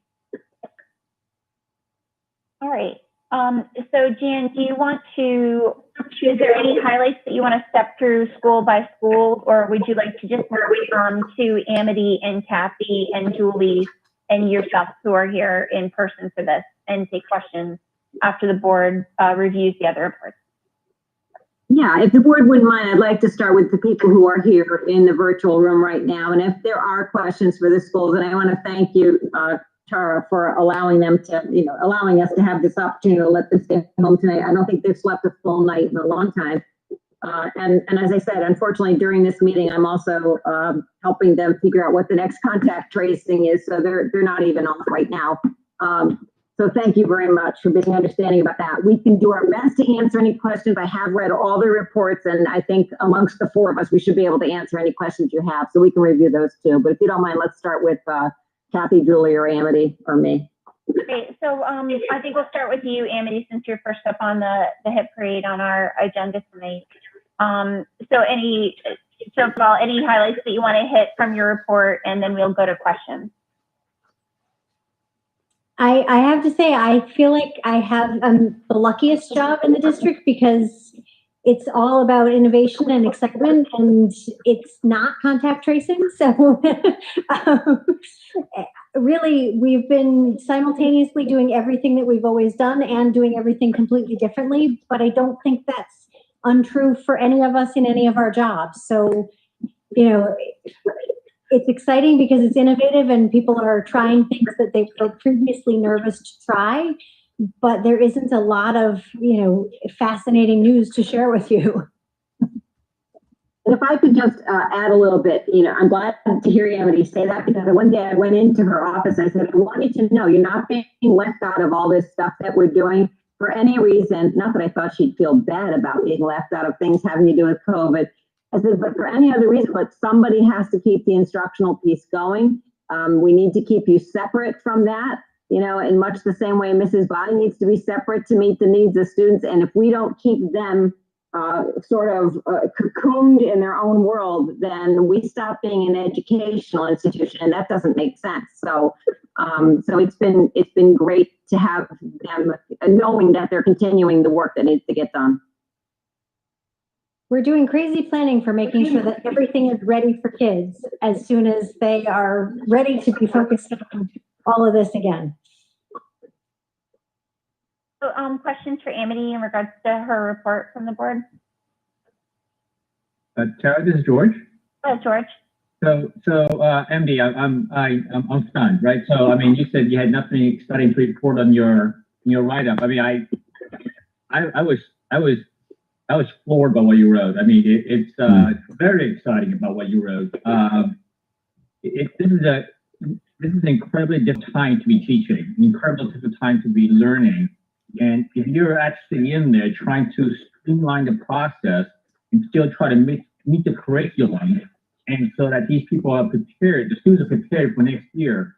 All right. So Jan, do you want to, is there any highlights that you want to step through school by school, or would you like to just move to Amity and Kathy and Julie and yourself who are here in person for this and take questions after the board reviews the other reports? Yeah, if the board wouldn't mind, I'd like to start with the people who are here in the virtual room right now. And if there are questions for the schools, and I want to thank you, Tara, for allowing them to, allowing us to have this opportunity to let them stay home tonight. I don't think they've slept a full night in a long time. And as I said, unfortunately, during this meeting, I'm also helping them figure out what the next contact tracing is. So they're not even off right now. So thank you very much for being understanding about that. We can do our best to answer any questions. I have read all the reports, and I think amongst the four of us, we should be able to answer any questions you have. So we can review those too. But if you don't mind, let's start with Kathy, Julie, or Amity, or me. Great. So I think we'll start with you, Amity, since you're first up on the hit parade on our agenda tonight. So first of all, any highlights that you want to hit from your report, and then we'll go to questions. I have to say, I feel like I have the luckiest job in the district because it's all about innovation and excitement, and it's not contact tracing. So really, we've been simultaneously doing everything that we've always done and doing everything completely differently. But I don't think that's untrue for any of us in any of our jobs. So, it's exciting because it's innovative and people are trying things that they were previously nervous to try, but there isn't a lot of, fascinating news to share with you. And if I could just add a little bit, I'm glad to hear Amity say that, because one day I went into her office, I said, I want you to know you're not being left out of all this stuff that we're doing for any reason. Not that I thought she'd feel bad about being left out of things having to do with COVID. I said, but for any other reason, but somebody has to keep the instructional piece going. We need to keep you separate from that, in much the same way Mrs. Body needs to be separate to meet the needs of students. And if we don't keep them cocooned in their own world, then we stop being an educational institution, and that doesn't make sense. So, it's been great to have them knowing that they're continuing the work that needs to get done. We're doing crazy planning for making sure that everything is ready for kids as soon as they are ready to be focused on all of this again. So questions for Amity in regards to her report from the board? Tara, this is George. Go ahead, George. MD, I'm stunned, right? So, I mean, you said you had nothing exciting to report on your write-up. I mean, I was floored by what you wrote. I mean, it's very exciting about what you wrote. This is an incredibly difficult time to be teaching, an incredibly difficult time to be learning. And if you're actually in there trying to streamline the process and still try to meet the curriculum, and so that these people are prepared, the students are prepared for next year,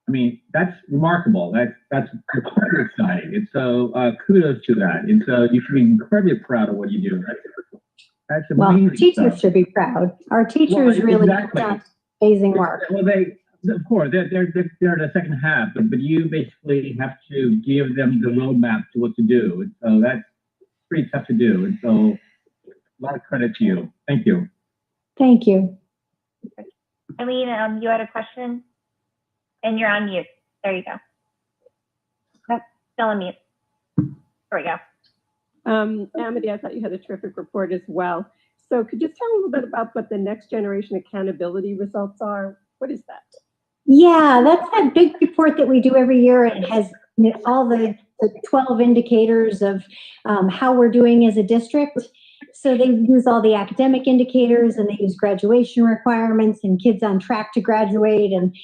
I mean, that's remarkable. That's incredibly exciting. And so kudos to that. And so you should be incredibly proud of what you do. That's amazing. Well, teachers stuff. should be proud. Our teachers really exactly. done amazing work. Well, of course, they're the second half, but you basically have to give them the roadmap to what to do. And so that's pretty tough to do. And so a lot of credit to you. Thank you. Thank you. Eileen, you had a question? And you're on mute. There you go. Nope, still on mute. There we go. Amity, I thought you had a terrific report as well. So could you tell a little bit about what the next generation accountability results are? What is that? Yeah, that's that big report that we do every year. It has all the 12 indicators of how we're doing as a district. So they use all the academic indicators, and they use graduation requirements and kids on track to graduate. And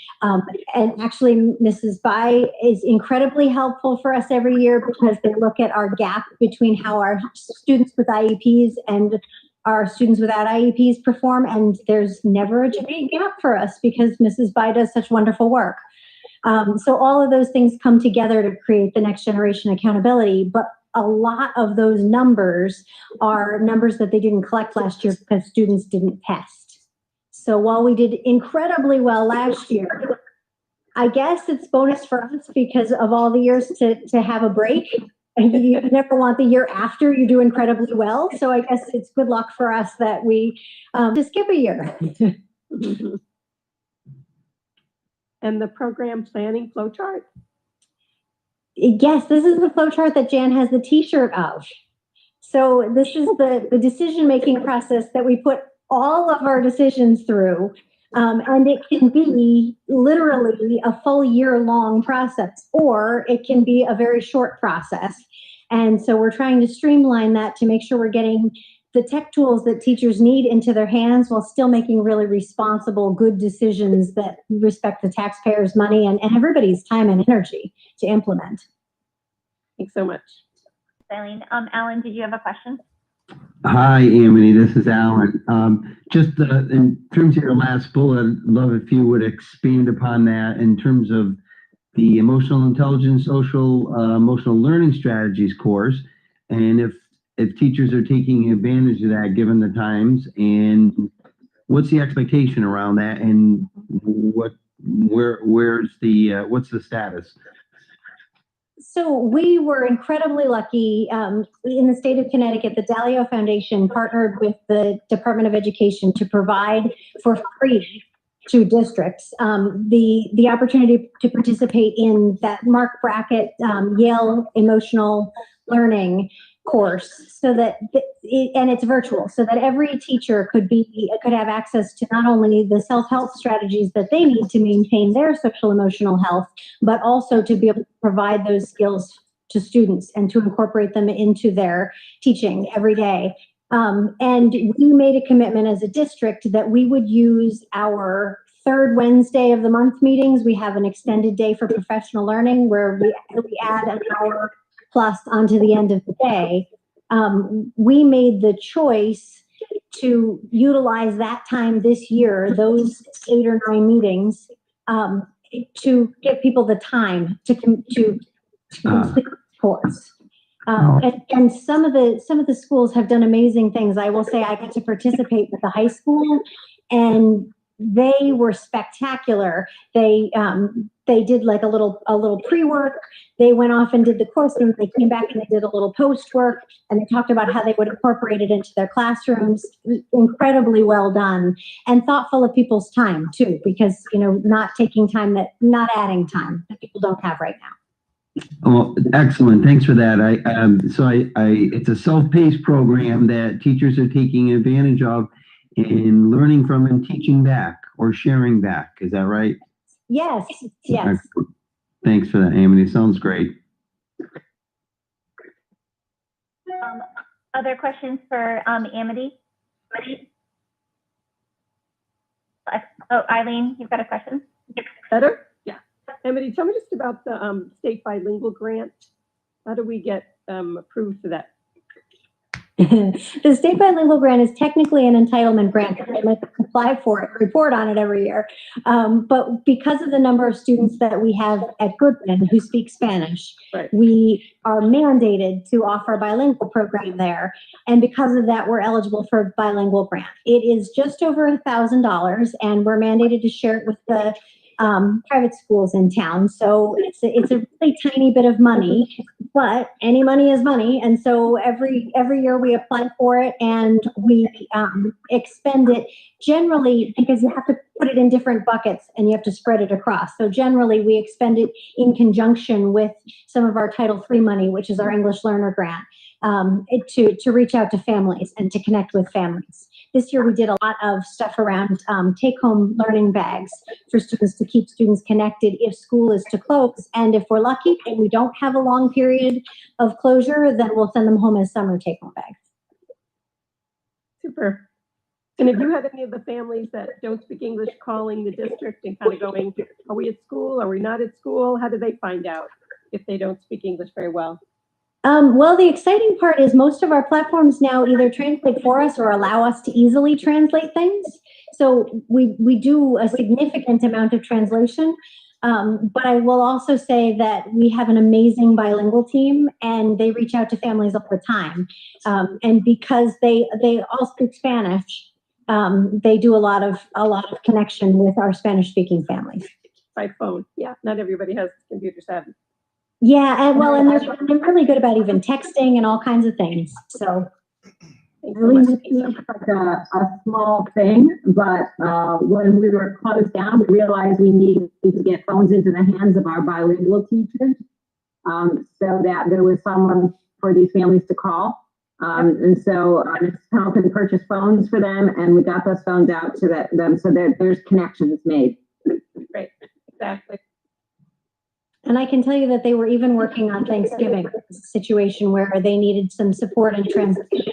actually, Mrs. Bai is incredibly helpful for us every year because they look at our gap between how our students with IEPs and our students without IEPs perform. And there's never a giant gap for us because Mrs. Bai does such wonderful work. So all of those things come together to create the next generation accountability. But a lot of those numbers are numbers that they didn't collect last year because students didn't test. So while we did incredibly well last year, I guess it's bonus for us because of all the years to have a break. And you never want the year after you do incredibly well. So I guess it's good luck for us that we just skip a year. And the program planning flowchart? Yes, this is the flowchart that Jan has the t-shirt of. So this is the decision-making process that we put all of our decisions through. And it can be literally a full year-long process, or it can be a very short process. And so we're trying to streamline that to make sure we're getting the tech tools that teachers need into their hands while still making really responsible, good decisions that respect the taxpayers' money and everybody's time and energy to implement. Thanks so much. Eileen, Alan, did you have a question? Hi, Amity. This is Alan. Just in terms of your last bullet, I'd love if you would expand upon that in terms of the emotional intelligence, emotional learning strategies course, and if teachers are taking advantage of that given the times, and what's the expectation around that, and what's the status? So we were incredibly lucky in the state of Connecticut. The Dalio Foundation partnered with the Department of Education to provide for free to districts the opportunity to participate in that Mark Brackett Yale Emotional Learning course, so that and it's virtual, so that every teacher could have access to not only the self-help strategies that they need to maintain their social emotional health, but also to be able to provide those skills to students and to incorporate them into their teaching every day. And we made a commitment as a district that we would use our third Wednesday of the month meetings. We have an extended day for professional learning where we add an hour plus onto the end of the day. We made the choice to utilize that time this year, those 8 or 9 meetings, to give people the time to complete the course. And some of the schools have done amazing things. I will say I got to participate with the high school, and they were spectacular. They did like a little pre-work. They went off and did the course, and they came back and they did a little post-work, and they talked about how they would incorporate it into their classrooms. Incredibly well done and thoughtful of people's time too, because not adding time that people don't have right now. Oh, excellent. Thanks for that. It's a self-paced program that teachers are taking advantage of. in learning from and teaching back or sharing back. Is that right? Yes, yes. Excellent. Thanks for that, Amity. Sounds great. Other questions for Amity? Oh, Eileen, you've got a question? Better? Yeah. Emily, tell me just about the state bilingual grant. How do we get approved for that? The state bilingual grant is technically an entitlement grant. I like to apply for it, report on it every year. But because of the number of students that we have at Goodman who speak Spanish, Right. we are mandated to offer a bilingual program there. And because of that, we're eligible for a bilingual grant. It is just over $1,000, and we're mandated to share it with the private schools in town. So it's a really tiny bit of money, but any money is money. And so every year we apply for it, and we expend it generally, because you have to put it in different buckets and you have to spread it across. So generally we expend it in conjunction with some of our Title III money, which is our English Learner Grant, to reach out to families and to connect with families. This year we did a lot of stuff around take-home learning bags for students, to keep students connected if school is to close. And if we're lucky and we don't have a long period of closure, then we'll send them home as summer take-home bags. Super. And have you had any of the families that don't speak English calling the district and kind of going, are we at school? Are we not at school? How do they find out if they don't speak English very well? Well, the exciting part is most of our platforms now either translate for us or allow us to easily translate things. So we do a significant amount of translation. But I will also say that we have an amazing bilingual team, and they reach out to families all the time. And because they all speak Spanish, they do a lot of connection with our Spanish-speaking families. By phone. Yeah, not everybody has computer savvy. Yeah, and they're really good about even texting and all kinds of things. So Really seems like a small thing, but when we were closed down, we realized we needed to get phones into the hands of our bilingual teachers, so that there was someone for these families to call. And so it's helping purchase phones for them, and we got those phones out to them so that there's connections made. Right, exactly. And I can tell you that they were even working on Thanksgiving, a situation where they needed some support and translation.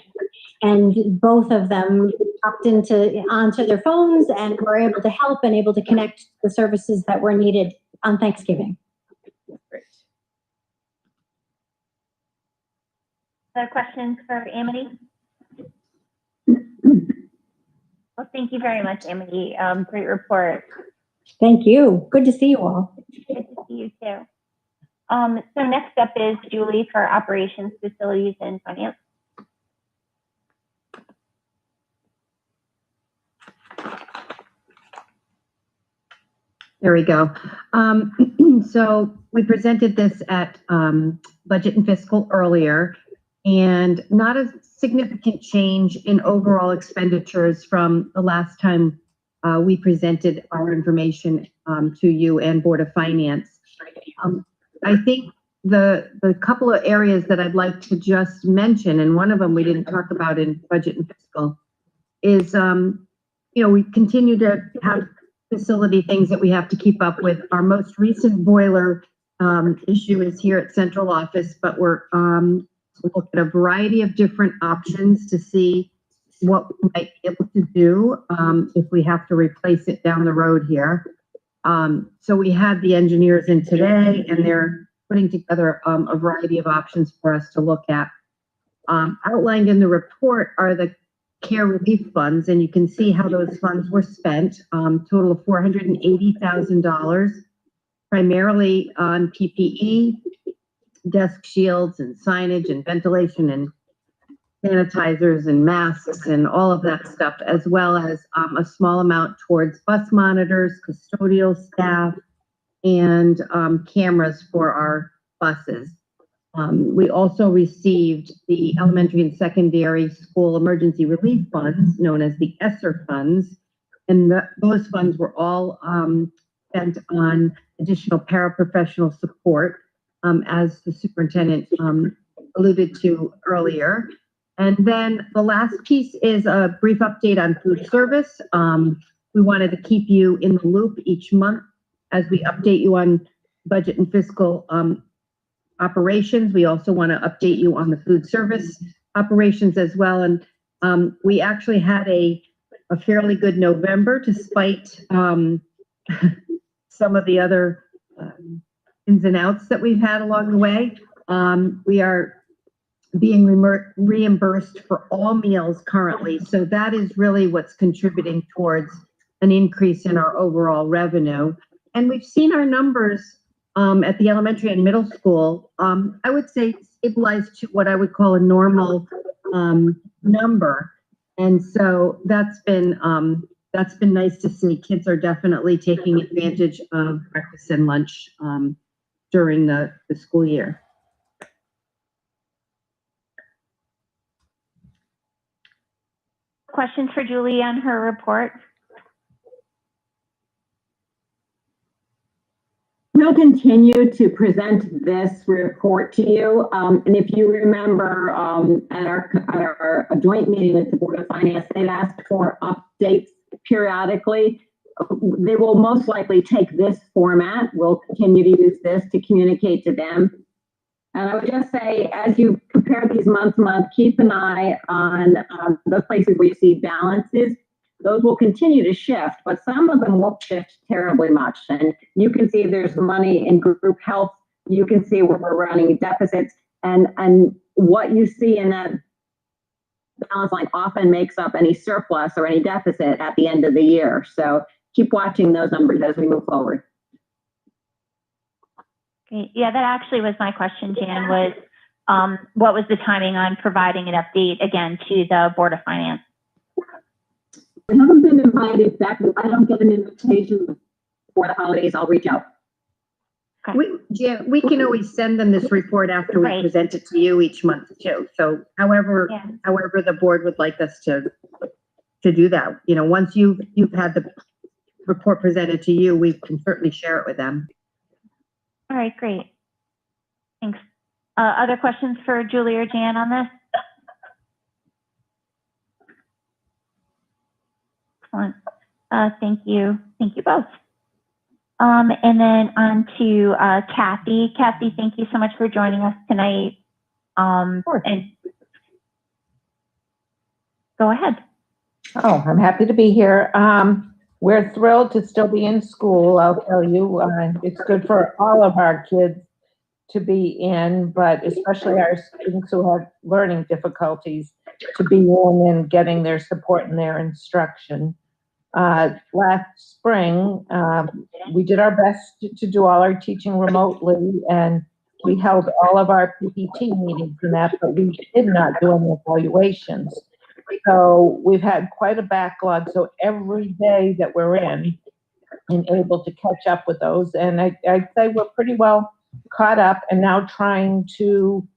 And both of them hopped onto their phones and were able to help and able to connect the services that were needed on Thanksgiving. Great. Other questions for Amity? Well, thank you very much, Amity. Great report. Thank you. Good to see you all. Good to see you too. So next up is Julie for Operations, Facilities, and Finance. There we go. So we presented this at Budget and Fiscal earlier, and not a significant change in overall expenditures from the last time we presented our information to you and Board of Finance. I think the couple of areas that I'd like to just mention, and one of them we didn't talk about in Budget and Fiscal, is we continue to have facility things that we have to keep up with. Our most recent boiler issue is here at central office, but we're looking at a variety of different options to see what we might be able to do if we have to replace it down the road here. So we had the engineers in today, and they're putting together a variety of options for us to look at. Outlined in the report are the care relief funds, and you can see how those funds were spent. Total of $480,000, primarily on PPE, desk shields and signage and ventilation and sanitizers and masks and all of that stuff, as well as a small amount towards bus monitors, custodial staff, and cameras for our buses. We also received the elementary and secondary school emergency relief funds, known as the ESSER funds, and those funds were all spent on additional paraprofessional support, as the superintendent alluded to earlier. And then the last piece is a brief update on food service. We wanted to keep you in the loop each month as we update you on budget and fiscal operations. We also want to update you on the food service operations as well. And we actually had a fairly good November despite some of the other ins and outs that we've had along the way. We are being reimbursed for all meals currently. So that is really what's contributing towards an increase in our overall revenue. And we've seen our numbers at the elementary and middle school, I would say stabilize to what I would call a normal number. And so that's been nice to see. Kids are definitely taking advantage of breakfast and lunch during the school year. Questions for Julie on her report? We'll continue to present this report to you. And if you remember at our joint meeting with the Board of Finance, they've asked for updates periodically. They will most likely take this format. We'll continue to use this to communicate to them. And I would just say, as you compare these month to month, keep an eye on the places where you see balances. Those will continue to shift, but some of them won't shift terribly much. And you can see there's money in group health. You can see where we're running deficits, and what you see in that balance line often makes up any surplus or any deficit at the end of the year. So keep watching those numbers as we move forward. Great. Yeah, that actually was my question, Jan, was what was the timing on providing an update again to the Board of Finance? I haven't been invited back. If I don't get an invitation for the holidays, I'll reach out. Okay. We can always send them this report after we present it to you each month too. So however the board would like us to do that, you know, once you've had the report presented to you, we can certainly share it with them. All right, great. Thanks. Other questions for Julie or Jan on this? Excellent. Thank you. Thank you both. And then on to Kathy. Kathy, thank you so much for joining us tonight. And go ahead. Oh, I'm happy to be here. We're thrilled to still be in school. I'll tell you, it's good for all of our kids to be in, but especially our students who have learning difficulties to be in and getting their support and their instruction. Last spring, we did our best to do all our teaching remotely, and we held all of our PPT meetings and that, but we did not do any evaluations. So we've had quite a backlog. So every day that we're in and able to catch up with those, and I'd say we're pretty well caught up, and now trying to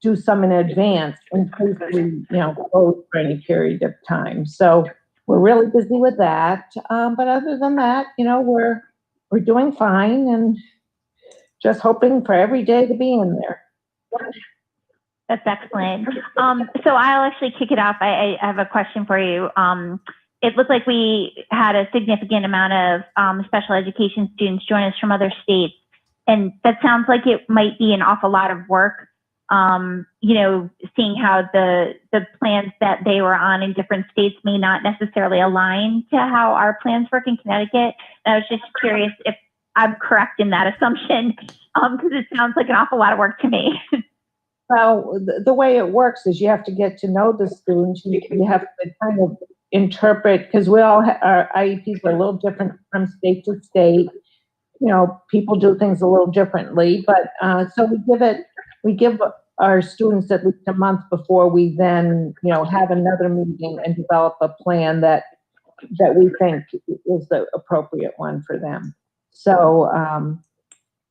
do some in advance in case we, close for any period of time. So we're really busy with that. But other than that, we're doing fine and just hoping for every day to be in there. That's excellent. So I'll actually kick it off. I have a question for you. It looked like we had a significant amount of special education students join us from other states. And that sounds like it might be an awful lot of work, seeing how the plans that they were on in different states may not necessarily align to how our plans work in Connecticut. And I was just curious if I'm correct in that assumption, because it sounds like an awful lot of work to me. Well, the way it works is you have to get to know the students. You have to kind of interpret, because we all our IEPs are a little different from state to state. People do things a little differently, but so we give our students at least a month before we then, have another meeting and develop a plan that we think is the appropriate one for them. So,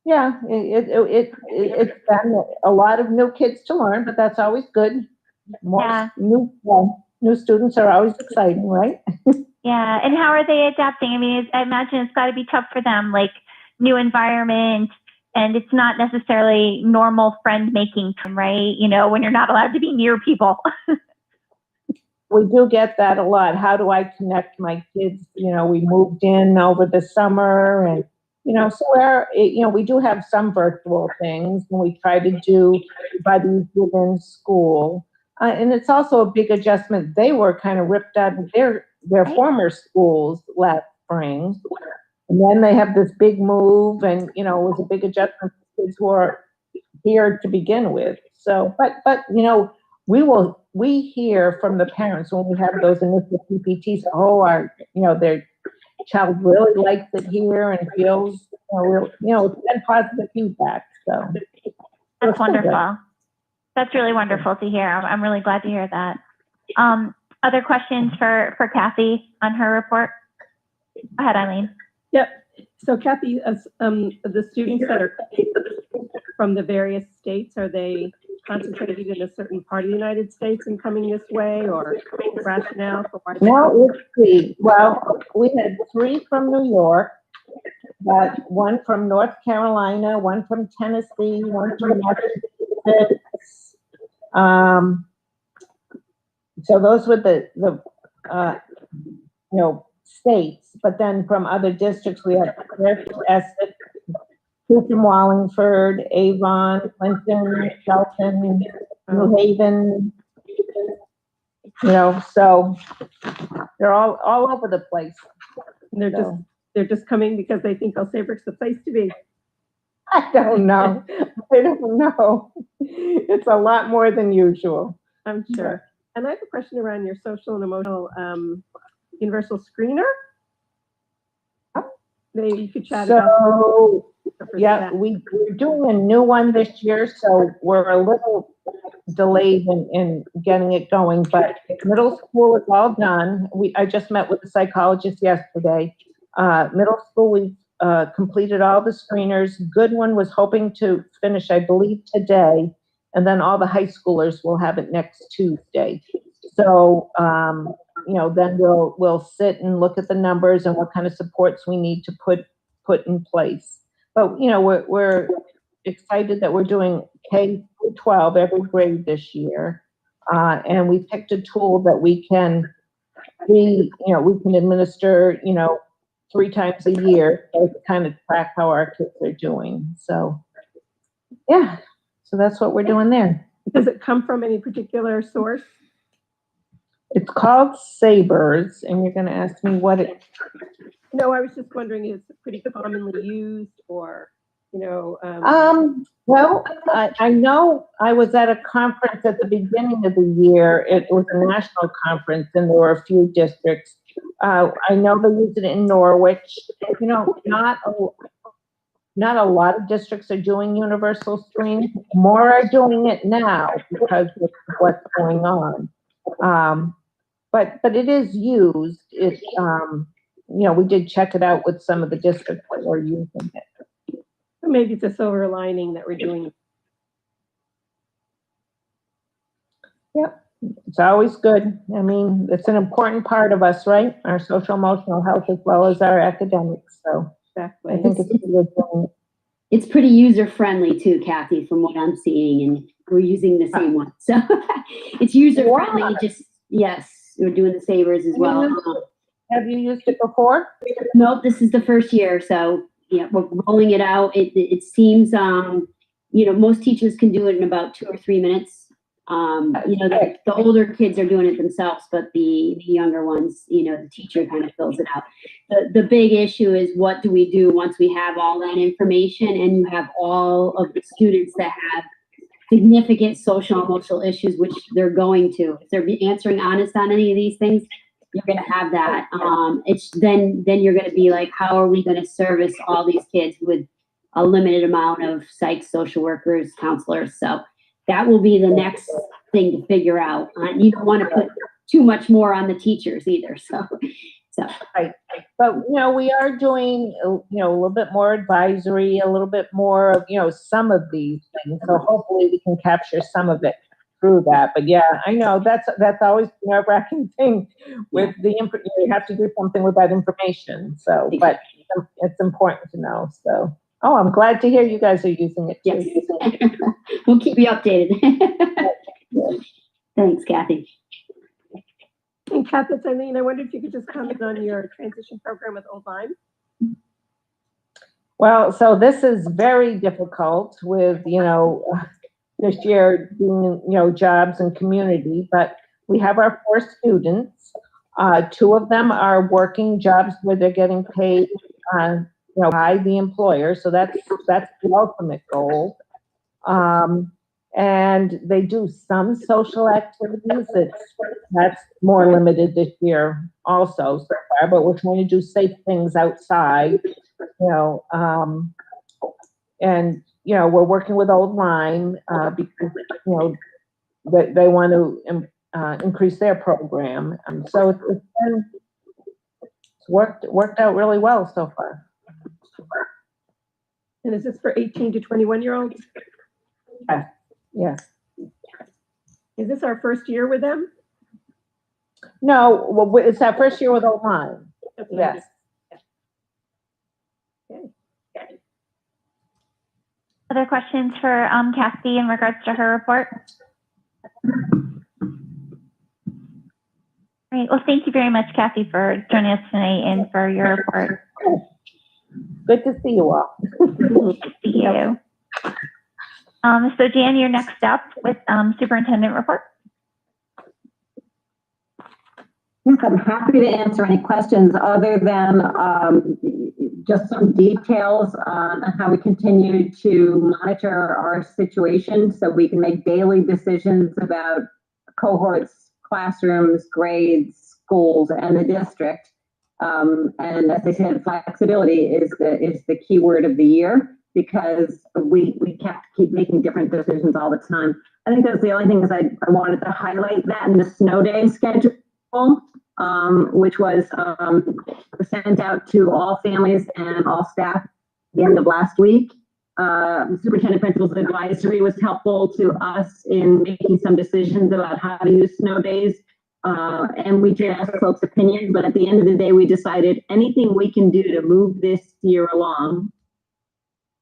yeah, it's been a lot of new kids to learn, but that's always good. New students are always exciting, right? Yeah, and how are they adapting? I mean, I imagine it's got to be tough for them, like new environment, And it's not necessarily normal friend making time, right? You know, when you're not allowed to be near people. We do get that a lot. How do I connect my kids? You know, we moved in over the summer and, you know, so we do have some virtual things and we try to do buddies within school. And it's also a big adjustment. They were kind of ripped out of their former schools last spring. And then they have this big move and, you know, it was a big adjustment for kids who are here to begin with. So, but, you know, we hear from the parents when we have those initial PPTs, their child really likes it here and feels, it's been positive feedback. So That's wonderful. That's really wonderful to hear. I'm really glad to hear that. Other questions for Kathy on her report? Go ahead, Eileen. Yep. So Kathy, as the students that are from the various states, are they concentrated in a certain part of the United States and coming this way, or rationale for why? Well, let's see. Well, we had 3 from New York, but 1 from North Carolina, 1 from Tennessee, 1 from Massachusetts. So those were the states, but then from other districts, we had Fairfield, Essex, 2 from Wallingford, Avon, Clinton, Shelton, New Haven, so they're all over the place. And they're just coming because they think El Sabric's the place to be. I don't know. I don't know. It's a lot more than usual. I'm sure. And I have a question around your social and emotional universal screener. Maybe you could chat about. Yeah, we're doing a new one this year, so we're a little delayed in getting it going, but middle school is all done. I just met with the psychologist yesterday. Middle school, we've completed all the screeners. Goodwin was hoping to finish, I believe, today, and then all the high schoolers will have it next Tuesday. So, then we'll sit and look at the numbers and what kind of supports we need to put in place. But, we're excited that we're doing K-12 every grade this year. And we picked a tool that we can administer, 3 times a year to kind of track how our kids are doing. So, yeah, so that's what we're doing there. Does it come from any particular source? It's called Sabers, and you're going to ask me what it. No, I was just wondering, is it pretty commonly used, or Well, I know I was at a conference at the beginning of the year. It was a national conference, and there were a few districts. I know they use it in Norwich. Not a lot of districts are doing universal screening. More are doing it now because of what's going on. But it is used. We did check it out with some of the districts that were using it. Maybe it's a silver lining that we're doing. Yep, it's always good. I mean, it's an important part of us, right? Our social emotional health as well as our academics. So exactly. I think it's a good thing. It's pretty user friendly too, Kathy, from what I'm seeing, and we're using the same one. So it's user friendly. Yes, we're doing the Sabers as well. Have you used it before? Nope, this is the first year. So yeah, we're rolling it out. It seems, most teachers can do it in about 2 or 3 minutes. The older kids are doing it themselves, but the younger ones, the teacher kind of fills it out. The big issue is, what do we do once we have all that information and you have all of the students that have significant social emotional issues, which they're going to. If they're answering honest on any of these things, you're going to have that. It's then you're going to be like, how are we going to service all these kids with a limited amount of psych, social workers, counselors? So that will be the next thing to figure out. You don't want to put too much more on the teachers either. So. Right. But, we are doing, a little bit more advisory, a little bit more of, some of these things. So hopefully we can capture some of it through that. But yeah, I know that's always the nerve-wracking thing with you have to do something with that information. So, but it's important to know. So Oh, I'm glad to hear you guys are using it too. Yes. We'll keep you updated. Thanks, Kathy. And Kath, it's Eileen. I wonder if you could just comment on your transition program with Old Lyme. Well, so this is very difficult with, this year doing, jobs and community, but we have our 4 students. 2 of them are working jobs where they're getting paid, by the employer. So that's the ultimate goal. And they do some social activities. That's more limited this year also so far, but we're trying to do safe things outside, and, we're working with Old Lyme, because, they want to increase their program. So it's worked out really well so far. And is this for 18 to 21-year-olds? Yes. Is this our first year with them? No, well, it's our first year with Old Lyme. Yes. Other questions for Kathy in regards to her report? Great. Well, thank you very much, Kathy, for joining us tonight and for your report. Good to see you all. Good to see you. So Jan, you're next up with superintendent report. Yes, I'm happy to answer any questions other than just some details on how we continue to monitor our situation so we can make daily decisions about cohorts, classrooms, grades, schools, and the district. And as I said, flexibility is the key word of the year because we keep making different decisions all the time. I think that's the only thing is I wanted to highlight that in the snow day schedule, which was sent out to all families and all staff at the end of last week. Superintendent Principal's advisory was helpful to us in making some decisions about how to use snow days. And we did ask folks' opinions, but at the end of the day, we decided anything we can do to move this year along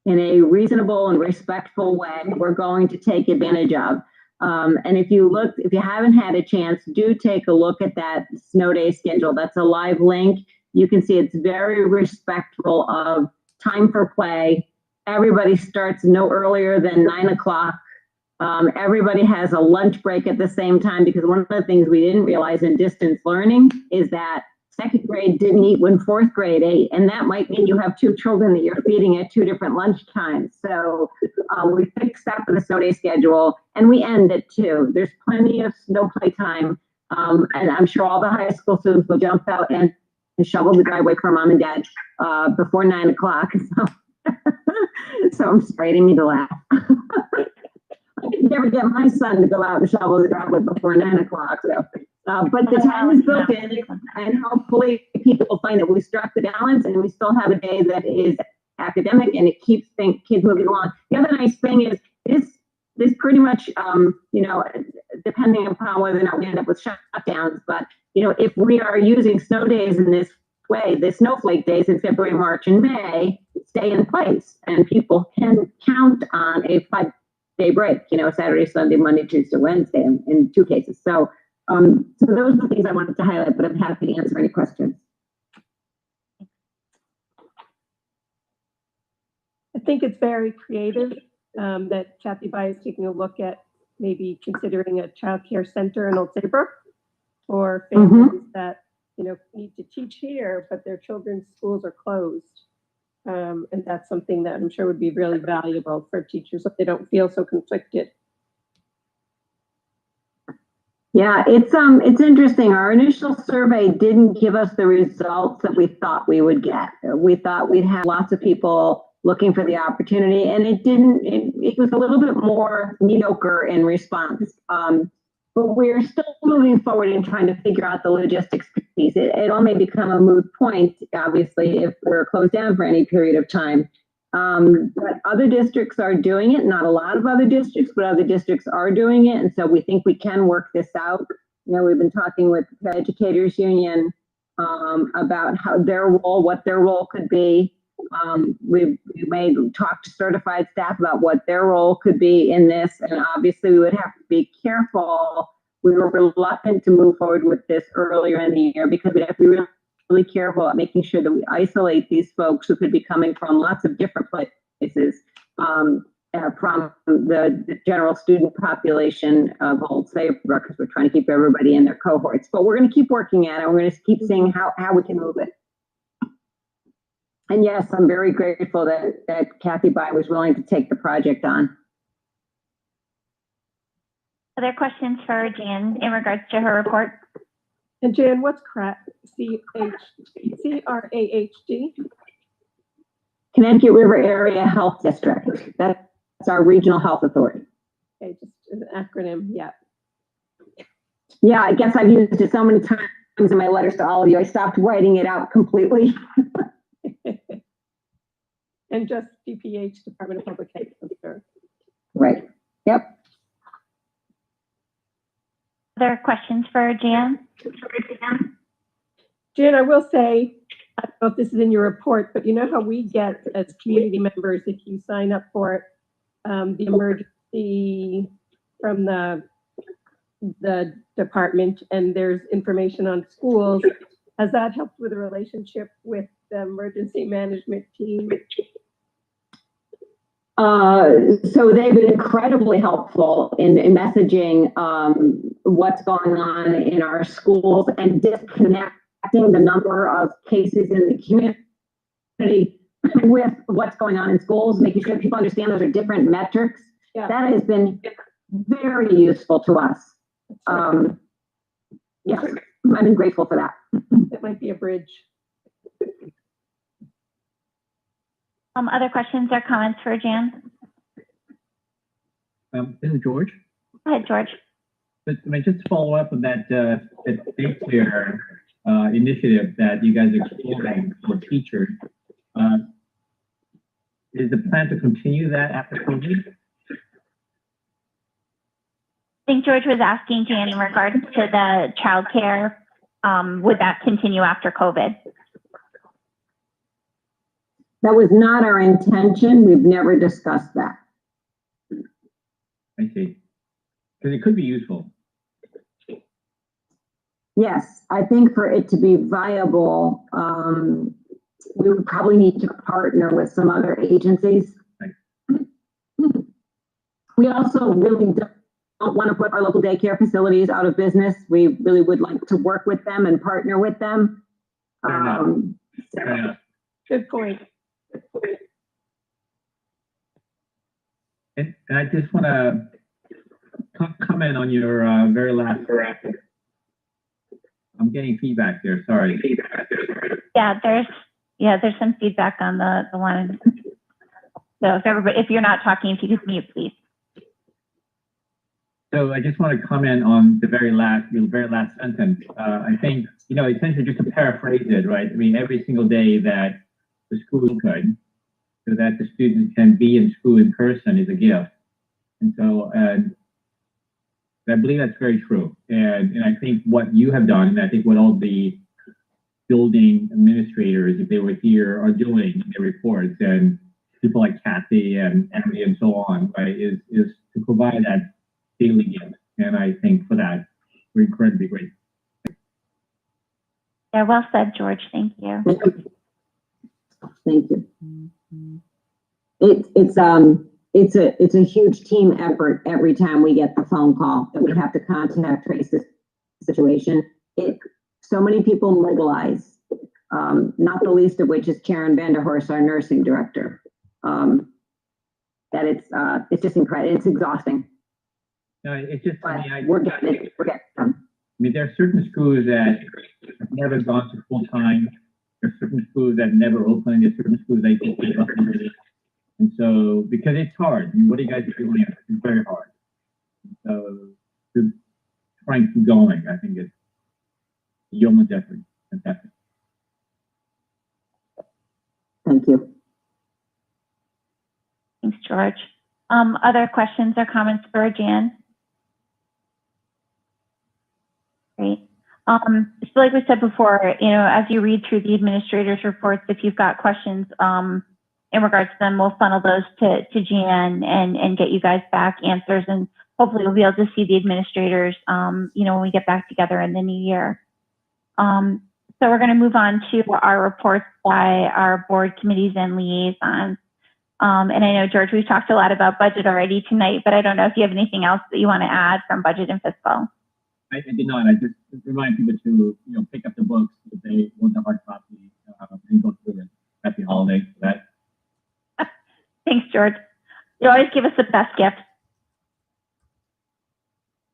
in a reasonable and respectful way, we're going to take advantage of. And if you haven't had a chance, do take a look at that snow day schedule. That's a live link. You can see it's very respectful of time for play. Everybody starts no earlier than 9 o'clock. Everybody has a lunch break at the same time because one of the things we didn't realize in distance learning is that second grade didn't eat when fourth grade ate, and that might mean you have 2 children that you're feeding at 2 different lunch times. So we fixed that for the snow day schedule, and we end at 2. There's plenty of snow play time, and I'm sure all the high school students will jump out and shovel the driveway for mom and dad before 9 o'clock. So I'm sorry, I didn't mean to laugh. I could never get my son to go out and shovel the driveway before 9 o'clock. So. But the time is built in, and hopefully people find that we struck the balance and we still have a day that is academic and it keeps kids moving along. The other nice thing is this pretty much, depending upon whether or not we end up with shutdowns, but, if we are using snow days in this way, the snowflake days in February, March, and May stay in place and people can count on a 5-day break, Saturday, Sunday, Monday, Tuesday, Wednesday in 2 cases. So those are the things I wanted to highlight, but I'm happy to answer any questions. I think it's very creative that Kathy Bai is taking a look at maybe considering a child care center in Old Saybrook for families that, need to teach here, but their children's schools are closed. And that's something that I'm sure would be really valuable for teachers so they don't feel so conflicted. Yeah, it's interesting. Our initial survey didn't give us the results that we thought we would get. We thought we'd have lots of people looking for the opportunity, and it didn't. It was a little bit more mediocre in response. But we're still moving forward and trying to figure out the logistics piece. It all may become a moot point, obviously, if we're closed down for any period of time. But other districts are doing it, not a lot of other districts, but other districts are doing it. And so we think we can work this out. We've been talking with the Educators Union about what their role could be. We may talk to certified staff about what their role could be in this, and obviously we would have to be careful. We were reluctant to move forward with this earlier in the year because we have to be really careful at making sure that we isolate these folks who could be coming from lots of different places, from the general student population of Old Saybrook, because we're trying to keep everybody in their cohorts. But we're going to keep working at it. We're going to keep seeing how we can move it. And yes, I'm very grateful that Kathy Bai was willing to take the project on. Other questions for Jan in regards to her report? And Jan, what's CRAHD? C-R-A-H-D? Connecticut River Area Health District. That's our regional health authority. Okay, just an acronym, yeah. Yeah, I guess I've used it so many times in my letters to all of you. I stopped writing it out completely. And just DPH, Department of Public Health. Sure. Right. Yep. Other questions for Jan? Jan, I will say, I don't know if this is in your report, but you know how we get as community members, if you sign up for the emergency from the department, and there's information on schools. Has that helped with the relationship with the emergency management team? So they've been incredibly helpful in messaging what's going on in our schools and disconnecting the number of cases in the community with what's going on in schools, making sure people understand those are different metrics. Yeah. That has been very useful to us. Yes, I've been grateful for that. That might be a bridge. Other questions or comments for Jan? This is George. Go ahead, George. But I mean, just to follow up on that daycare initiative that you guys are exploring for teachers. Is the plan to continue that after COVID? I think George was asking Jan in regards to the childcare. Would that continue after COVID? That was not our intention. We've never discussed that. I see. Because it could be useful. Yes, I think for it to be viable, we would probably need to partner with some other agencies. Right. We also really don't want to put our local daycare facilities out of business. We really would like to work with them and partner with them. Fair enough. Good point. And I just want to comment on your very last. I'm getting feedback there. Sorry. Yeah, there's some feedback on the one. So if you're not talking, if you just mute, please. So I just want to comment on your very last sentence. I think, essentially just to paraphrase it, right? I mean, every single day that the school is good, so that the students can be in school in person is a gift. And so I believe that's very true. And I think what you have done, and I think what all the building administrators, if they were here, are doing in their reports, and people like Kathy and Emily and so on, right, is to provide that daily gift. And I think for that, we're incredibly grateful. Yeah, well said, George. Thank you. Thank you. It's a huge team effort every time we get the phone call that we have to contact trace this situation. So many people mobilize, not the least of which is Karen Vanderhorst, our nursing director. That it's just incredible. It's exhausting. No, it's just, we're getting it. We're getting it. I mean, there are certain schools that have never gone to full time. There are certain schools that never open. There are certain schools that just give up. And so, because it's hard. I mean, what are you guys doing? It's very hard. So, to try and keep going, I think it's yeoman's effort. Fantastic. Thank you. Thanks, George. Other questions or comments for Jan? Great. So like we said before, as you read through the administrator's reports, if you've got questions in regards to them, we'll funnel those to Jan and get you guys back answers. And hopefully we'll be able to see the administrators, when we get back together in the new year. So we're going to move on to our reports by our board committees and liaisons. And I know, George, we've talked a lot about budget already tonight, but I don't know if you have anything else that you want to add from budget and fiscal. I did not. I just remind people to, pick up the books if they want the hard copy and go through it. Happy holidays for that. Thanks, George. You always give us the best gift.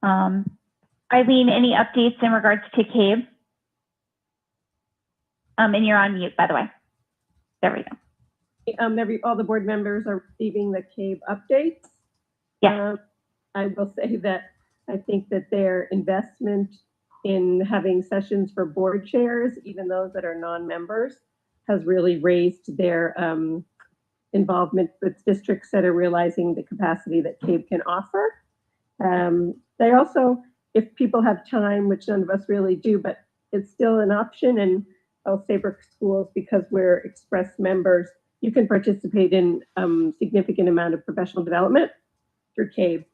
Eileen, any updates in regards to CABE? And you're on mute, by the way. There we go. All the board members are receiving the CABE updates. Yeah. I will say that I think that their investment in having sessions for board chairs, even those that are non-members, has really raised their involvement with districts that are realizing the capacity that CABE can offer. They also, if people have time, which none of us really do, but it's still an option, and I'll say Brook Schools, because we're Express members, you can participate in significant amount of professional development through CABE.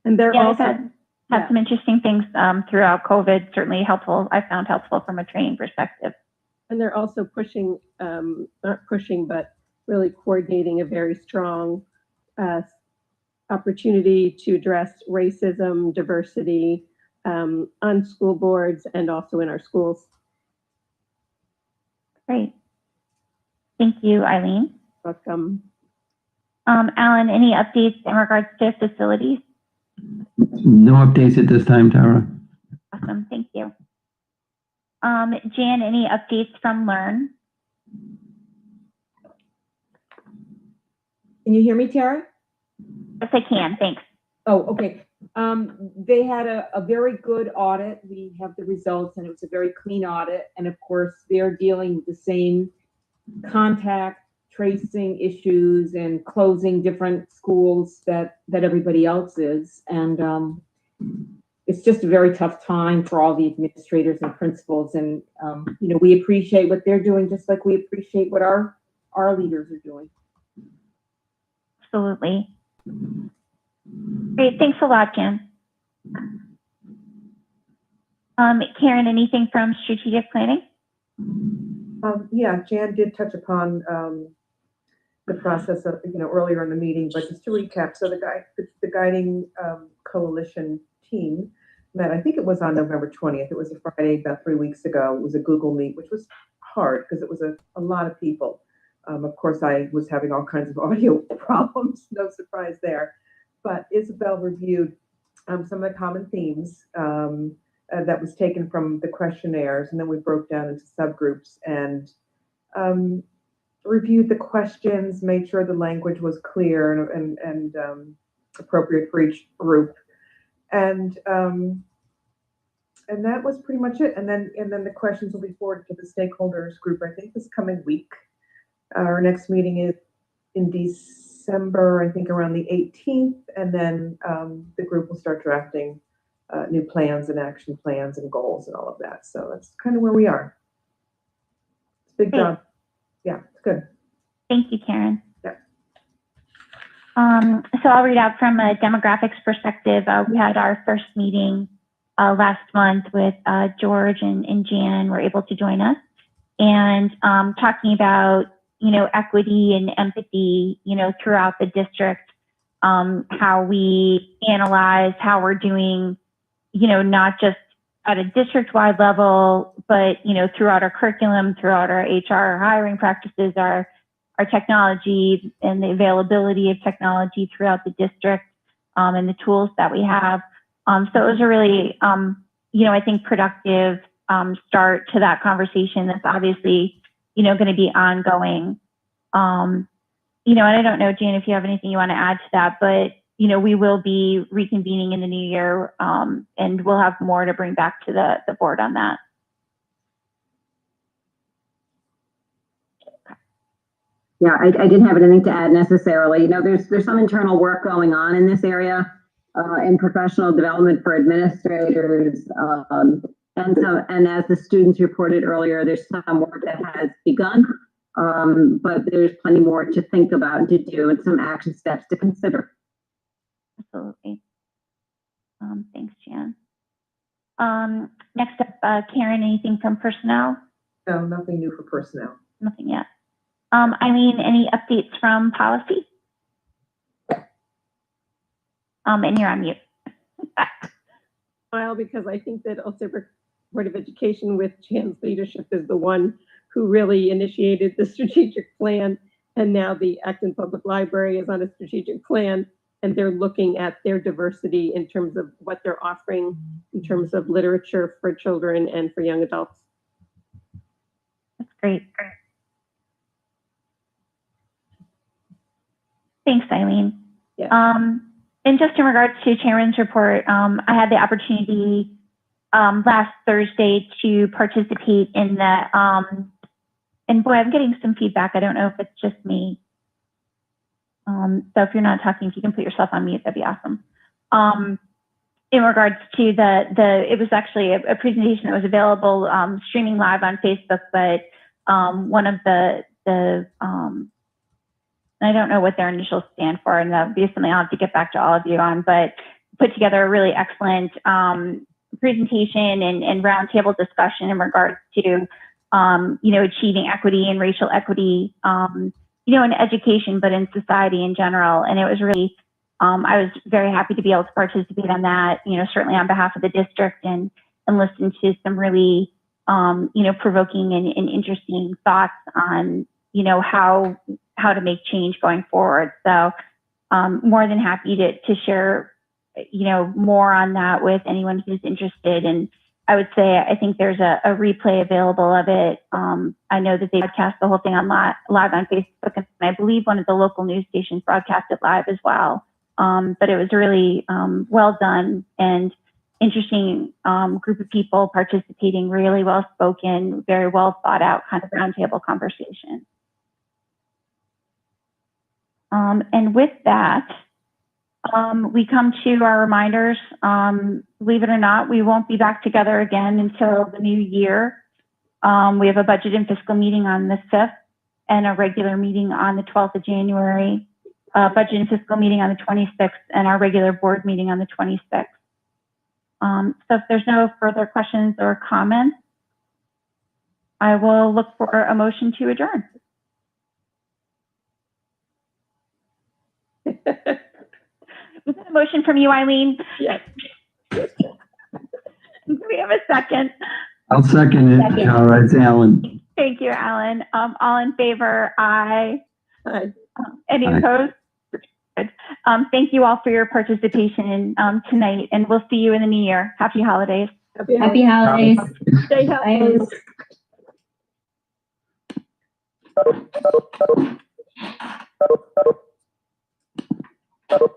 And they're also had some interesting things throughout COVID, certainly helpful. I found helpful from a training perspective. And they're also pushing, not pushing, but really coordinating a very strong opportunity to address racism, diversity on school boards and also in our schools. Great. Thank you, Eileen. Welcome. Alan, any updates in regards to facilities? No updates at this time, Tara. Awesome, thank you. Jan, any updates from Learn? Can you hear me, Tara? Yes, I can, thanks. Oh, okay. They had a very good audit. We have the results, and it was a very clean audit. And of course, they're dealing with the same contact tracing issues and closing different schools that everybody else is. And it's just a very tough time for all the administrators and principals. And we appreciate what they're doing, just like we appreciate what our leaders are doing. Absolutely. Great, thanks a lot, Jan. Karen, anything from strategic planning? Yeah, Jan did touch upon the process of, earlier in the meeting, but just to recap, so the guiding coalition team met, I think it was on November 20th. It was a Friday about 3 weeks ago. It was a Google Meet, which was hard because it was a lot of people. Of course, I was having all kinds of audio problems, no surprise there. But Isabel reviewed some of the common themes that was taken from the questionnaires, and then we broke down into subgroups and reviewed the questions, made sure the language was clear and appropriate for each group, and that was pretty much it. And then the questions will be forwarded to the stakeholders group, I think, this coming week. Our next meeting is in December, I think around the 18th, and then the group will start drafting new plans and action plans and goals and all of that. So that's kind of where we are. It's a big job. Yeah, it's good. Thank you, Karen. Yeah. So I'll read out from a demographics perspective. We had our first meeting last month with George and Jan were able to join us, and talking about equity and empathy, throughout the district, how we analyze how we're doing, not just at a district-wide level, but, throughout our curriculum, throughout our HR hiring practices, our technology and the availability of technology throughout the district, and the tools that we have. So it was a really, I think productive start to that conversation that's obviously, going to be ongoing. And I don't know, Jan, if you have anything you want to add to that, but, we will be reconvening in the new year, and we'll have more to bring back to the board on that. Yeah, I didn't have anything to add necessarily. There's some internal work going on in this area, in professional development for administrators, And as the students reported earlier, there's some work that has begun, but there's plenty more to think about and to do, and some action steps to consider. Absolutely. Thanks, Jan. Next up, Karen, anything from personnel? No, nothing new for personnel. Nothing yet. Eileen, any updates from policy? And you're on mute. Well, because I think that Osceola Board of Education with Jan's leadership is the one who really initiated the strategic plan. And now the Acton Public Library is on a strategic plan, and they're looking at their diversity in terms of what they're offering in terms of literature for children and for young adults. That's great. Thanks, Eileen. Yeah. And just in regards to Chairman's report, I had the opportunity last Thursday to participate in the, and boy, I'm getting some feedback. I don't know if it's just me. So if you're not talking, if you can put yourself on mute, that'd be awesome. In regards to it was actually a presentation that was available streaming live on Facebook, but one of I don't know what their initials stand for, and that'll be something I'll have to get back to all of you on, but put together a really excellent presentation and roundtable discussion in regards to, achieving equity and racial equity, in education, but in society in general. And it was really, I was very happy to be able to participate on that, certainly on behalf of the district, and listen to some really, provoking and interesting thoughts on, how to make change going forward. So more than happy to share, more on that with anyone who's interested. And I would say, I think there's a replay available of it. I know that they broadcast the whole thing on live on Facebook, and I believe one of the local news stations broadcast it live as well. But it was really well done and interesting group of people participating, really well spoken, very well thought out kind of roundtable conversation. And with that, we come to our reminders. Believe it or not, we won't be back together again until the new year. We have a budget and fiscal meeting on the 5th and a regular meeting on the 12th of January, budget and fiscal meeting on the 26th, and our regular board meeting on the 26th. So if there's no further questions or comments, I will look for a motion to adjourn. Was that a motion from you, Eileen? Yes. Do we have a second? I'll second it. All right, it's Alan. Thank you, Alan. All in favor? Aye. Aye. Any Aye. opposed? Good. Thank you all for your participation tonight, and we'll see you in the new year. Happy holidays. Happy holidays. Stay healthy. Bye.